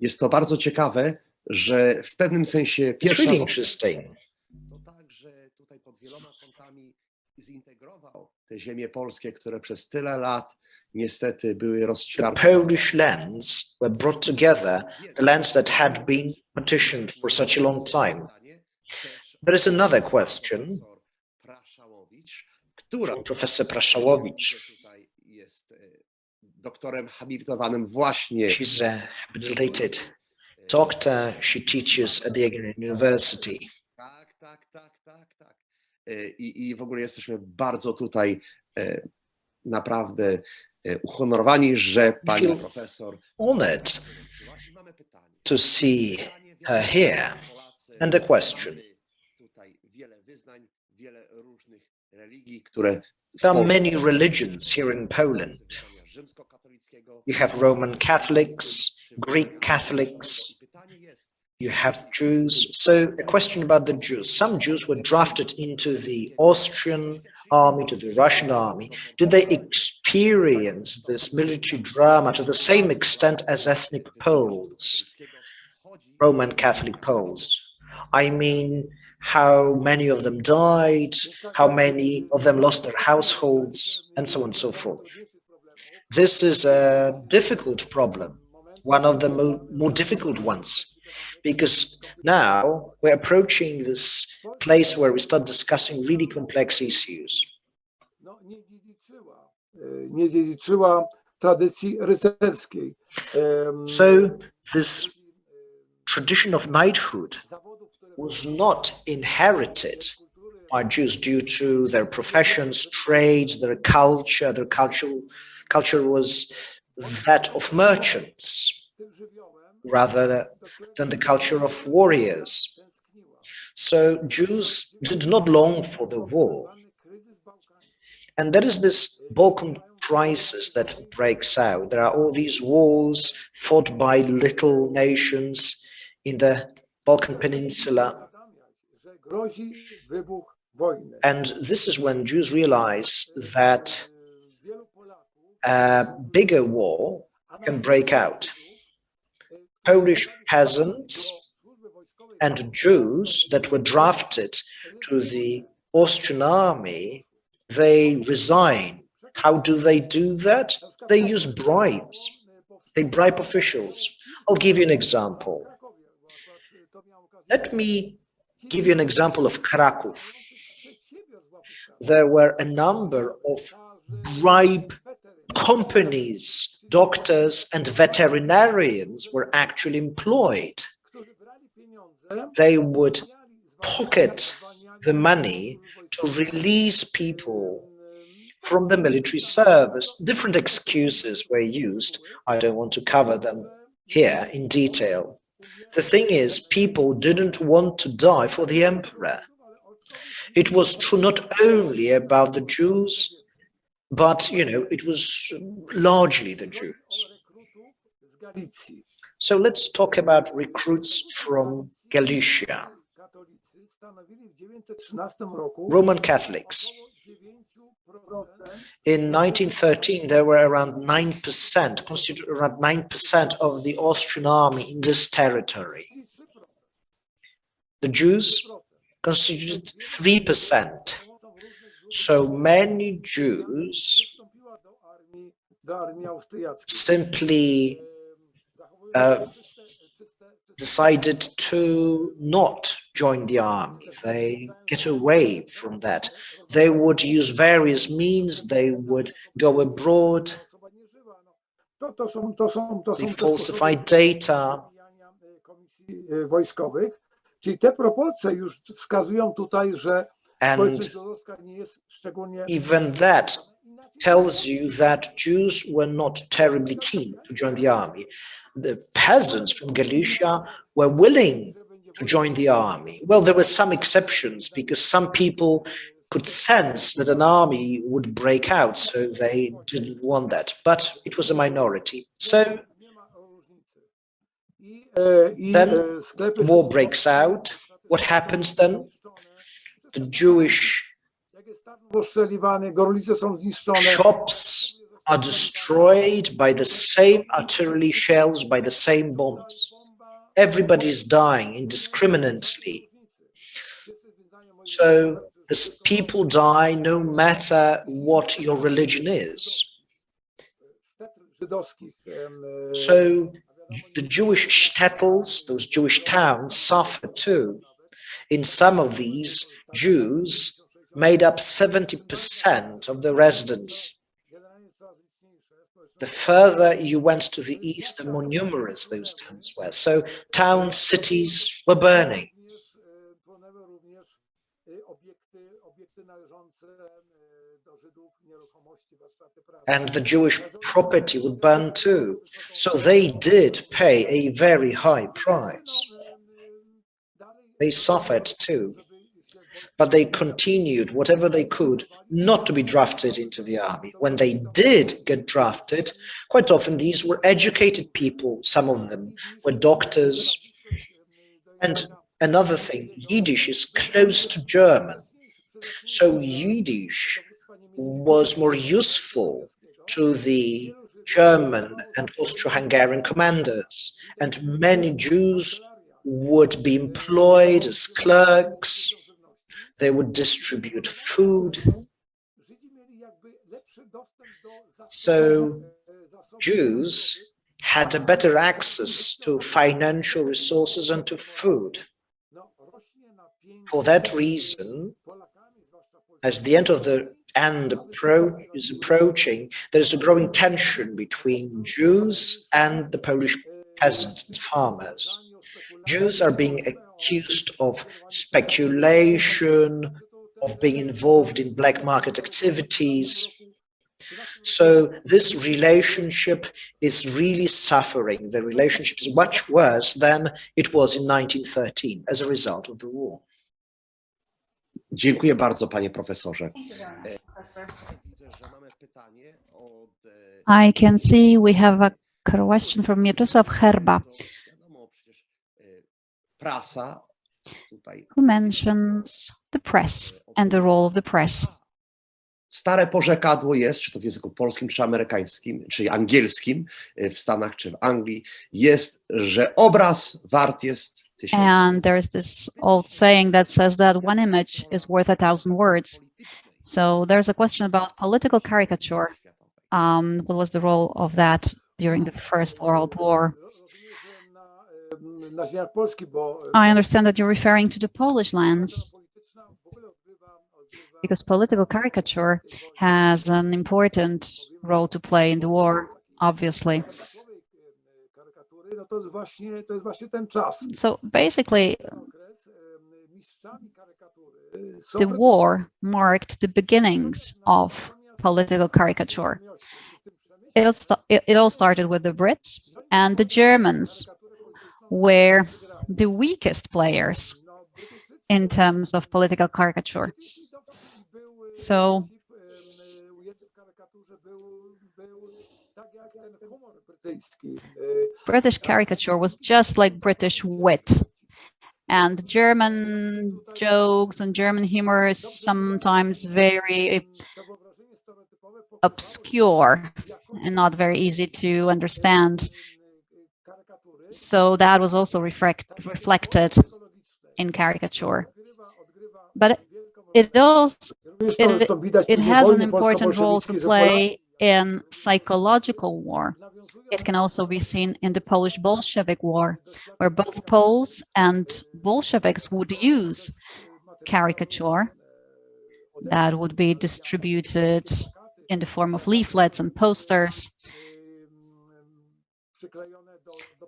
Jest to bardzo ciekawe, że w pewnym sensie It's really interesting. to także tutaj pod wieloma kątami zintegrował te ziemie polskie, które przez tyle lat niestety były rozćwiartane. The Polish lands were brought together, the lands that had been partitioned for such a long time. There is another question from Professor Praszałowicz. Jest doktorem habilitowanym właśnie. She's a habilitated doctor. She teaches at the University. Tak. I w ogóle jesteśmy bardzo tutaj naprawdę uhonorowani, że pani profesor Honored to see her here. And a question. Tutaj wiele wyznań, wiele różnych religii, które There are many religions here in Poland. You have Roman Catholics, Greek Catholics, you have Jews. So a question about the Jews. Some Jews were drafted into the Austrian army, to the Russian army. Did they experience this military drama to the same extent as ethnic Poles, Roman Catholic Poles? I mean, how many of them died, how many of them lost their households, and so on and so forth. This is a difficult problem, one of the more difficult ones, because now we're approaching this place where we start discussing really complex issues. So this tradition of knighthood was not inherited by Jews due to their professions, trades, their culture. Their culture was that of merchants rather than the culture of warriors. So Jews did not long for the war. And there is this Balkan crisis that breaks out. There are all these wars fought by little nations in the Balkan Peninsula. And this is when Jews realize that a bigger war can break out. Polish peasants and Jews that were drafted to the Austrian army, they resign. How do they do that? They use bribes. They bribe officials. I'll give you an example. Let me give you an example of Kraków. there were a number of bribe companies, doctors and veterinarians were actually employed. They would pocket the money to release people from the military service. Different excuses were used. I don't want to cover them here in detail. The thing is, people didn't want to die for the emperor. It was true not only about the Jews, but, it was largely the Jews. So let's talk about recruits from Galicia. Roman Catholics. In 1913, there were around 9%, constitute around 9% of the Austrian army in this territory. The Jews constituted 3%. So many Jews simply decided to not join the army. They get away from that. They would use various means. They would go abroad. They falsify data. And even that tells you that Jews were not terribly keen to join the army. The peasants from Galicia were willing to join the army. Well, there were some exceptions because some people could sense that an army would break out, so they didn't want that. But it was a minority. So then war breaks out. What happens then? The Jewish shops are destroyed by the same artillery shells, by the same bombs. Everybody's dying indiscriminately. So these people die no matter what your religion is. So the Jewish shtetls, those Jewish towns, suffer too. In some of these, Jews made up 70% of the residents. The further you went to the east, the more numerous those towns were. So towns, cities were burning. And the Jewish property would burn too. So they did pay a very high price. They suffered too. But they continued whatever they could not to be drafted into the army. When they did get drafted, quite often these were educated people. Some of them were doctors. And another thing, Yiddish is close to German. So Yiddish was more useful to the German and Austro-Hungarian commanders. And many Jews would be employed as clerks. They would distribute food. So Jews had a better access to financial resources and to food. For that reason, as the end of the is approaching, there is a growing tension between Jews and the Polish peasants and farmers. Jews are being accused of speculation, of being involved in black market activities. So this relationship is really suffering. The relationship is much worse than it was in 1913 as a result of the war. Dziękuję bardzo, panie profesorze. I can see we have a question from Mirowska Herba, who mentions the press and the role of the press. Stare porzekadło jest, czy to w języku polskim, czy amerykańskim, czy angielskim, w Stanach, czy w Anglii, jest, że obraz wart jest tysiąc. And there's this old saying that says that one image is worth 1,000 words. So there's a question about political caricature. What was the role of that during the First World War? I understand that you're referring to the Polish lands. because political caricature has an important role to play in the war, obviously. So basically, the war marked the beginnings of political caricature. It all started with the Brits, and the Germans were the weakest players in terms of political caricature. So British caricature was just like British wit, and German jokes and German humor is sometimes very obscure and not very easy to understand. So that was also reflected in caricature. But it has an important role to play in psychological war. It can also be seen in the Polish Bolshevik War, where both Poles and Bolsheviks would use caricature that would be distributed in the form of leaflets and posters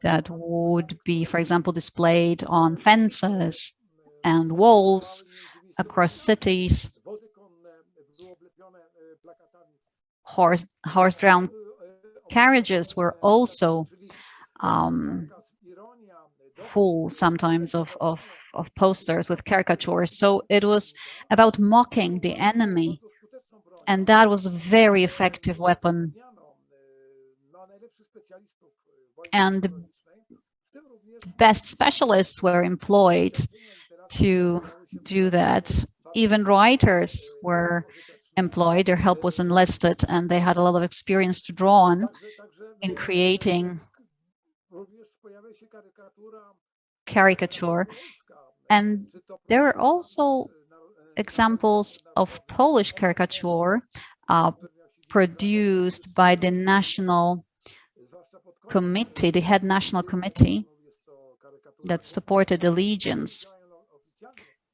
that would be, for example, displayed on fences and walls across cities. Horse-drawn carriages were also full sometimes of posters with caricatures. So it was about mocking the enemy, and that was a very effective weapon. And the best specialists were employed to do that. Even writers were employed, their help was enlisted, and they had a lot of experience to draw on in creating caricature. And there are also examples of Polish caricature produced by the national committee, the head national committee that supported the legions.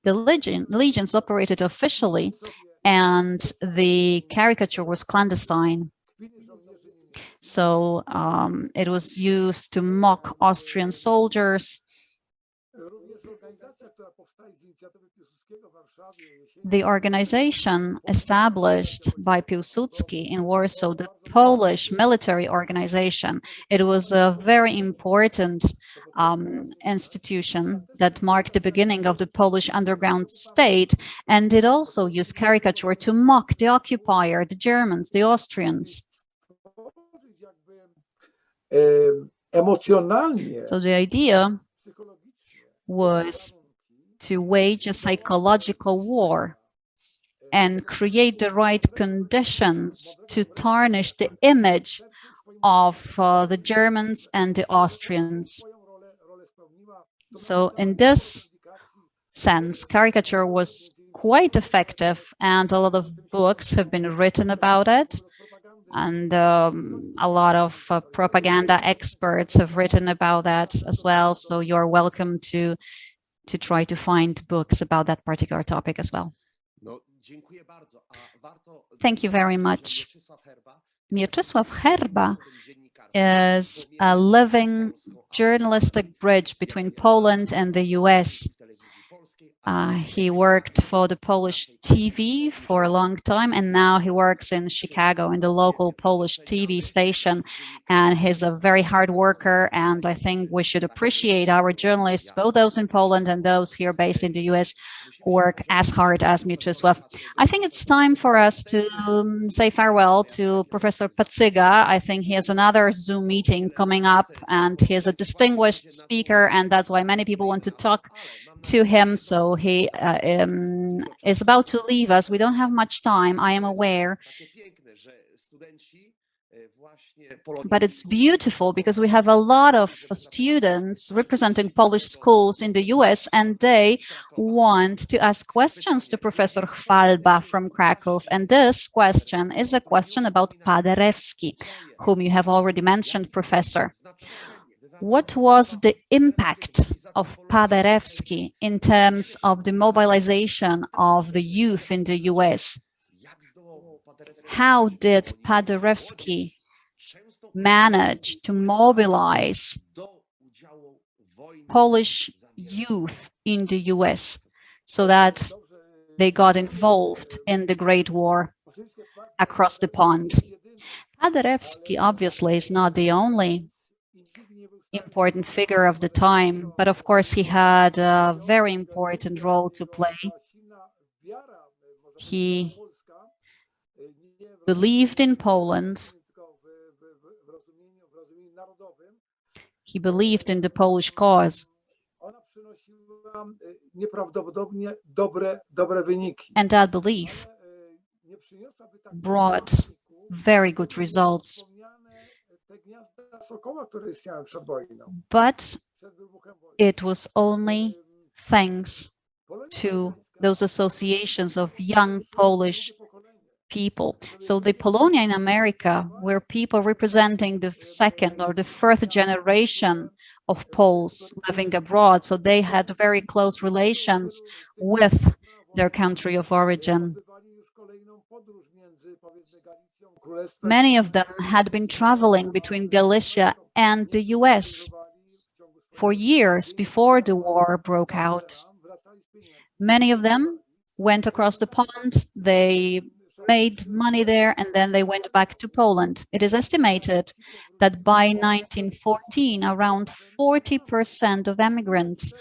The legions operated officially, and the caricature was clandestine. So it was used to mock Austrian soldiers. The organization established by Piłsudski in Warsaw, the Polish military organization, it was a very important institution that marked the beginning of the Polish underground state, and it also used caricature to mock the occupier, the Germans, the Austrians. So the idea was to wage a psychological war and create the right conditions to tarnish the image of the Germans and the Austrians. So in this sense, caricature was quite effective, and a lot of books have been written about it. And a lot of propaganda experts have written about that as well. So you're welcome to try to find books about that particular topic as well. Thank you very much. Mieczysław Herba is a living journalistic bridge between Poland and the US. He worked for the Polish TV for a long time, and now he works in Chicago in the local Polish TV station. And he's a very hard worker, and I think we should appreciate our journalists, both those in Poland and those here based in the US, who work as hard as Mieczysław. I think it's time for us to say farewell to Professor Pacyga. I think he has another Zoom meeting coming up, and he is a distinguished speaker, and that's why many people want to talk to him. So he is about to leave us. We don't have much time, I am aware. But it's beautiful because we have a lot of students representing Polish schools in the US, and they want to ask questions to Professor Chwalba from Krakow. And this question is a question about Paderewski, whom you have already mentioned, Professor. What was the impact of Paderewski in terms of the mobilization of the youth in the US? How did Paderewski manage to mobilize Polish youth in the US so that they got involved in the Great War across the pond? Paderewski obviously is not the only important figure of the time, but of course he had a very important role to play. He believed in Poland. He believed in the Polish cause. And that belief brought very good results. But it was only thanks to those associations of young Polish people. So the Polonia in America were people representing the second or the third generation of Poles living abroad. So they had very close relations with their country of origin. Many of them had been traveling between Galicia and the US for years before the war broke out. Many of them went across the pond, they made money there, and then they went back to Poland. It is estimated that by 1914, around 40% of emigrants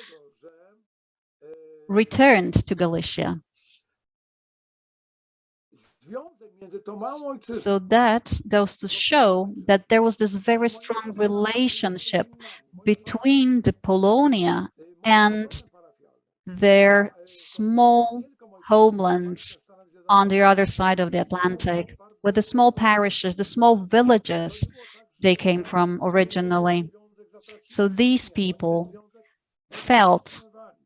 returned to Galicia. So that goes to show that there was this very strong relationship between the Polonia and their small homelands on the other side of the Atlantic, with the small parishes, the small villages they came from originally. So these people felt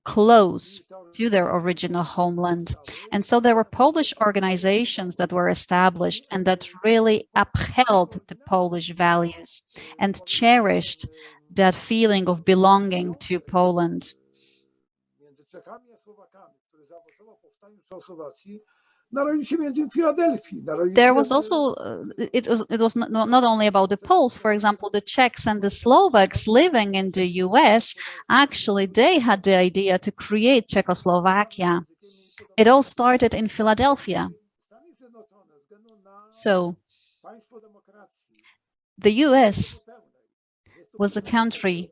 close to their original homeland. And so there were Polish organizations that were established and that really upheld the Polish values and cherished that feeling of belonging to Poland. There was also, it was not only about the Poles. For example, the Czechs and the Slovaks living in the US, actually they had the idea to create Czechoslovakia. It all started in Philadelphia. So the US was a country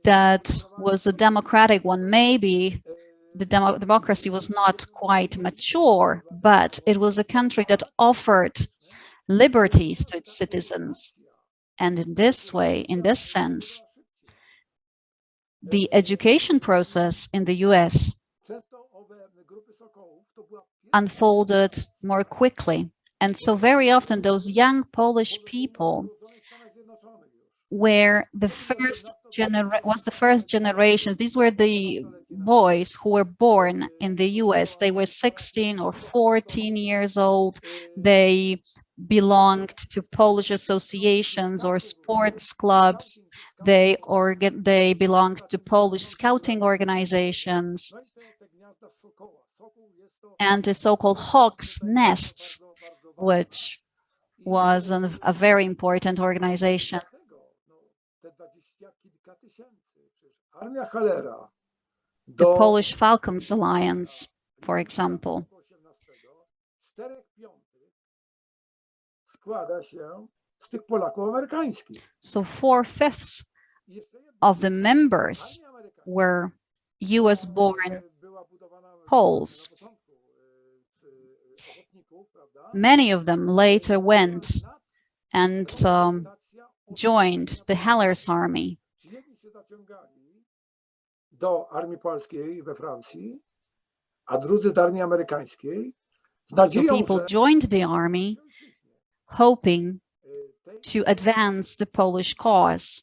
that was a democratic one. Maybe the democracy was not quite mature, but it was a country that offered liberties to its citizens. And in this way, in this sense, the education process in the US unfolded more quickly. And so very often those young Polish people were the first generation. These were the boys who were born in the US. They were 16 or 14 years old. They belonged to Polish associations or sports clubs. They belonged to Polish scouting organizations and the so-called Hawks' Nests, which was a very important organization. The Polish Falcons Alliance, for example. So 4/5 of the members were US-born Poles. Many of them later went and joined the Heller's army. Do armii polskiej we Francji, a drudzy do armii amerykańskiej. So people joined the army, hoping to advance the Polish cause,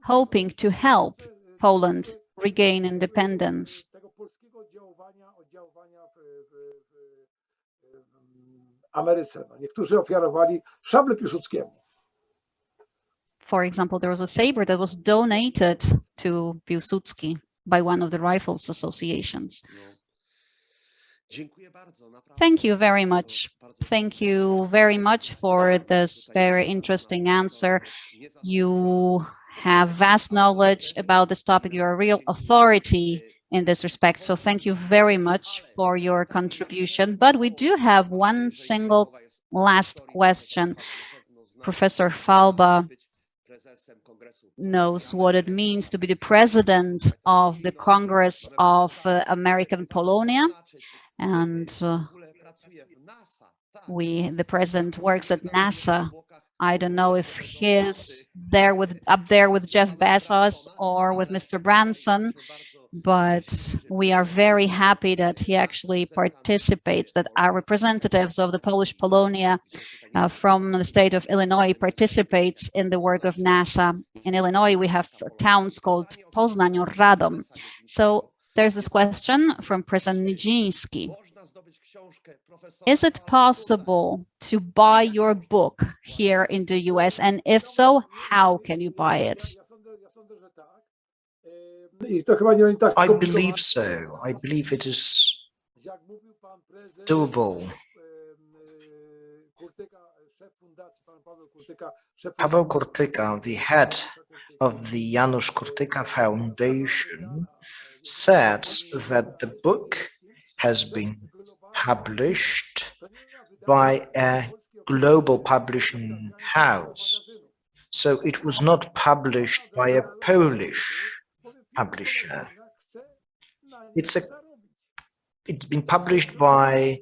hoping to help Poland regain independence. Ameryce. Niektórzy ofiarowali szablę Piłsudskiemu. For example, there was a saber that was donated to Piłsudski by one of the rifles associations. Thank you very much. Thank you very much for this very interesting answer. You have vast knowledge about this topic. You're a real authority in this respect. So thank you very much for your contribution. But we do have one single last question. Professor Chwalba knows what it means to be the president of the Congress of American Polonia. And the president works at NASA. I don't know if he's there up there with Jeff Bezos or with Mr. Branson, but we are very happy that he actually participates, that our representatives of the Polish Polonia from the state of Illinois participates in the work of NASA. In Illinois, we have towns called Poznań or Radom. So there's this question from President Nijiński. Is it possible to buy your book here in the US? And if so, how can you buy it? I believe so. I believe it is doable. Paweł Kurtyka, the head of the Janusz Kurtyka Foundation, said that the book has been published by a global publishing house. So it was not published by a Polish publisher. It's been published by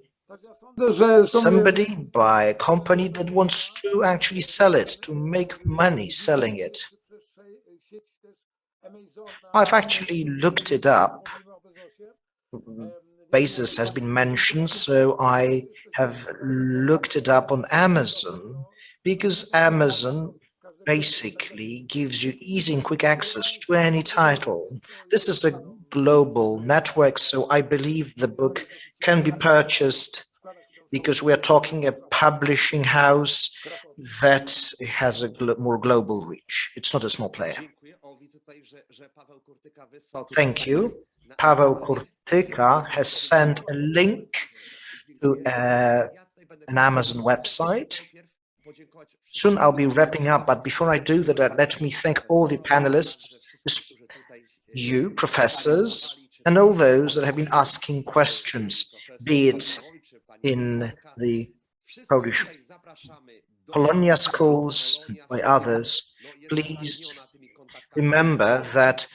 somebody, by a company that wants to actually sell it, to make money selling it. I've actually looked it up. Bezos has been mentioned, so I have looked it up on Amazon, because Amazon basically gives you easy and quick access to any title. This is a global network, so I believe the book can be purchased, because we are talking a publishing house that has a more global reach. It's not a small player. Thank you. Paweł Kurtyka has sent a link to an Amazon website. Soon I'll be wrapping up, but before I do that, let me thank all the panelists, you, professors, and all those that have been asking questions, be it in the Polish Polonia schools and by others. Please remember that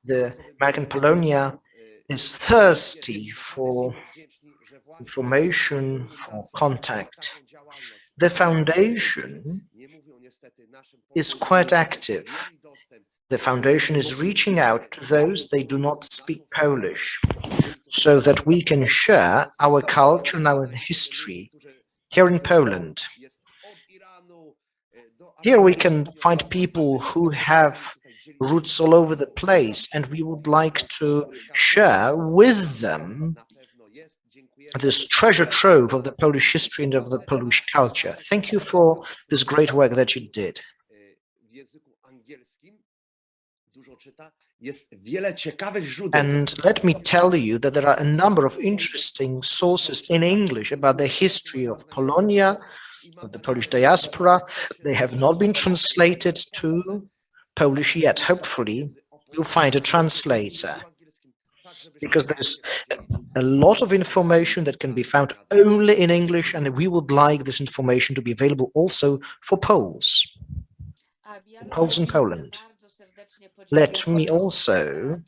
the American Polonia is thirsty for information, for contact. The foundation is quite active. The foundation is reaching out to those they do not speak Polish, so that we can share our culture and our history here in Poland. Here we can find people who have roots all over the place, and we would like to share with them this treasure trove of the Polish history and of the Polish culture. Thank you for this great work that you did. And let me tell you that there are a number of interesting sources in English about the history of Polonia, of the Polish diaspora. They have not been translated to Polish yet. Hopefully, you'll find a translator, because there's a lot of information that can be found only in English, and we would like this information to be available also for Poles in Poland. Let me also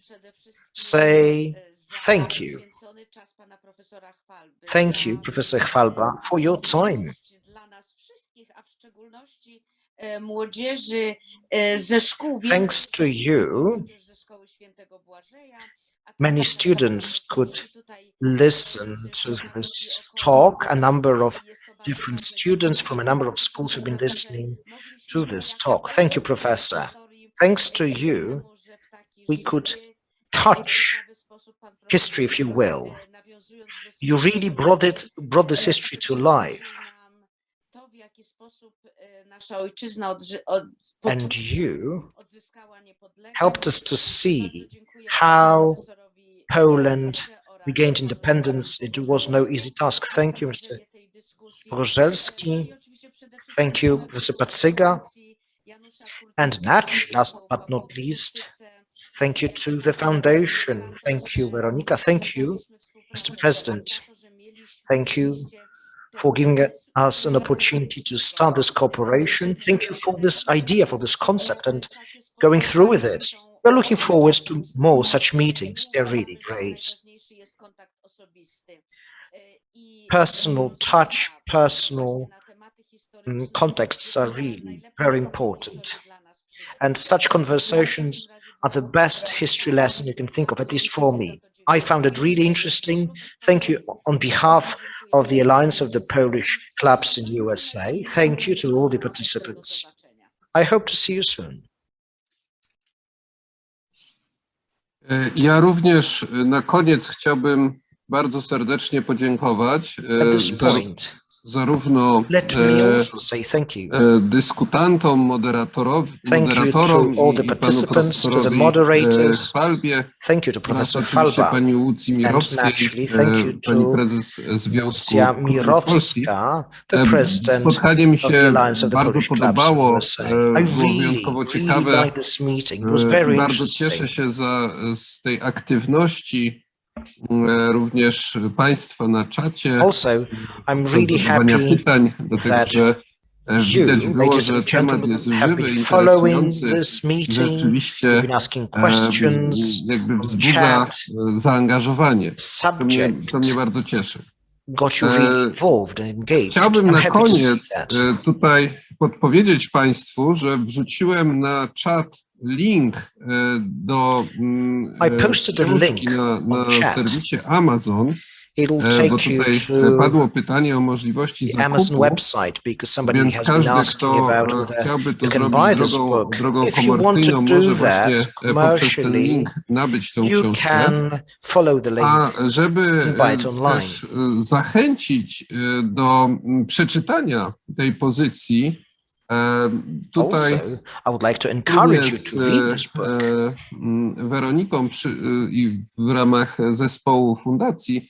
say thank you. Thank you, Professor Chwalba, for your time. Thanks to you, many students could listen to this talk. A number of different students from a number of schools have been listening to this talk. Thank you, Professor. Thanks to you, we could touch history, if you will. You really brought this history to life. And you helped us to see how Poland regained independence. It was no easy task. Thank you, Mr. Pogorzelski. Thank you, Professor Pacyga. And naturally, last but not least, thank you to the foundation. Thank you, Veronika. Thank you, Mr. President. Thank you for giving us an opportunity to start this cooperation. Thank you for this idea, for this concept, and going through with it. We're looking forward to more such meetings. They're really great. Personal touch, personal contexts are really very important. And such conversations are the best history lesson you can think of, at least for me. I found it really interesting. Thank you on behalf of the Alliance of the Polish Clubs in the USA. Thank you to all the participants. I hope to see you soon. Ja również na koniec chciałbym bardzo serdecznie podziękować zarówno dyskutantom, moderatorom i panu profesorowi Chwalbie, oczywiście pani Łucji Mirowskiej, pani prezes Związku Polski. Spotkanie mi się bardzo podobało, było wyjątkowo ciekawe. Bardzo cieszę się z tej aktywności również Państwa na czacie, zadawania pytań, dlatego że widać było, że temat jest żywy, interesujący i rzeczywiście jakby wzbudza zaangażowanie. To mnie bardzo cieszy. Chciałbym na koniec tutaj podpowiedzieć Państwu, że wrzuciłem na czat link do książki na serwisie Amazon, bo tutaj padło pytanie o możliwości zakupu, więc każdy, kto chciałby to zrobić drogą komercyjną, może właśnie poprzez ten link nabyć tą książkę. A żeby też zachęcić do przeczytania tej pozycji, tutaj z Weroniką i w ramach zespołu Fundacji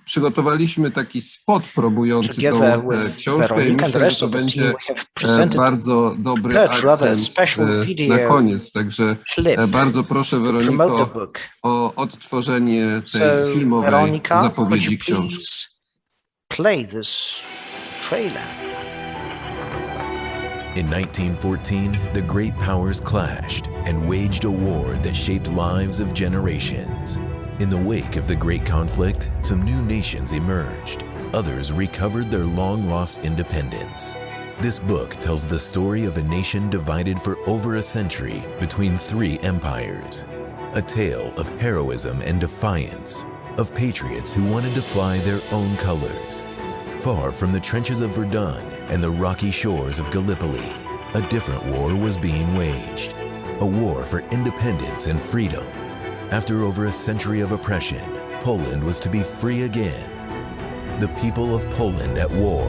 przygotowaliśmy taki spot promujący tą książkę i myślę, że to będzie bardzo dobry akcent na koniec. Także bardzo proszę, Weroniko, o odtworzenie tej filmowej zapowiedzi książki. Play this trailer. In 1914, the great powers clashed and waged a war that shaped lives of generations. In the wake of the great conflict, some new nations emerged. Others recovered their long-lost independence. This book tells the story of a nation divided for over a century between three empires. A tale of heroism and defiance, of patriots who wanted to fly their own colors. Far from the trenches of Verdun and the rocky shores of Gallipoli, a different war was being waged. A war for independence and freedom. After over a century of oppression, Poland was to be free again. The People of Poland at War,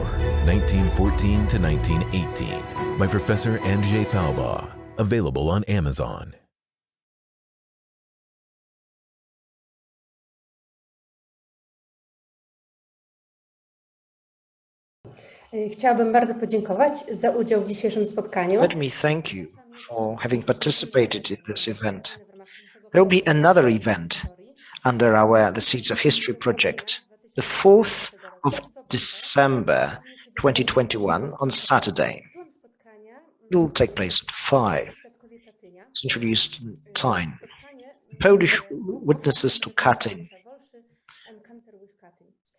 1914 to 1918, by Professor Andrzej Chwalba, available on Amazon. Chciałabym bardzo podziękować za udział w dzisiejszym spotkaniu. Let me thank you for having participated in this event. There will be another event under the Seeds of History project, the 4th of December 2021 on Saturday. It will take place at 5 Central Eastern Time. Polish Witnesses to Katyn.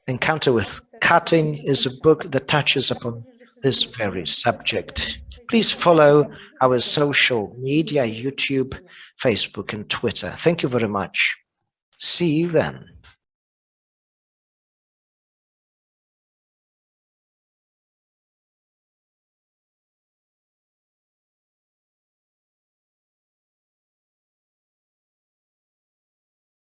Encounter with Katyn is a book that touches upon this very subject. Please follow our social media, YouTube, Facebook, and Twitter. Thank you very much. See you then.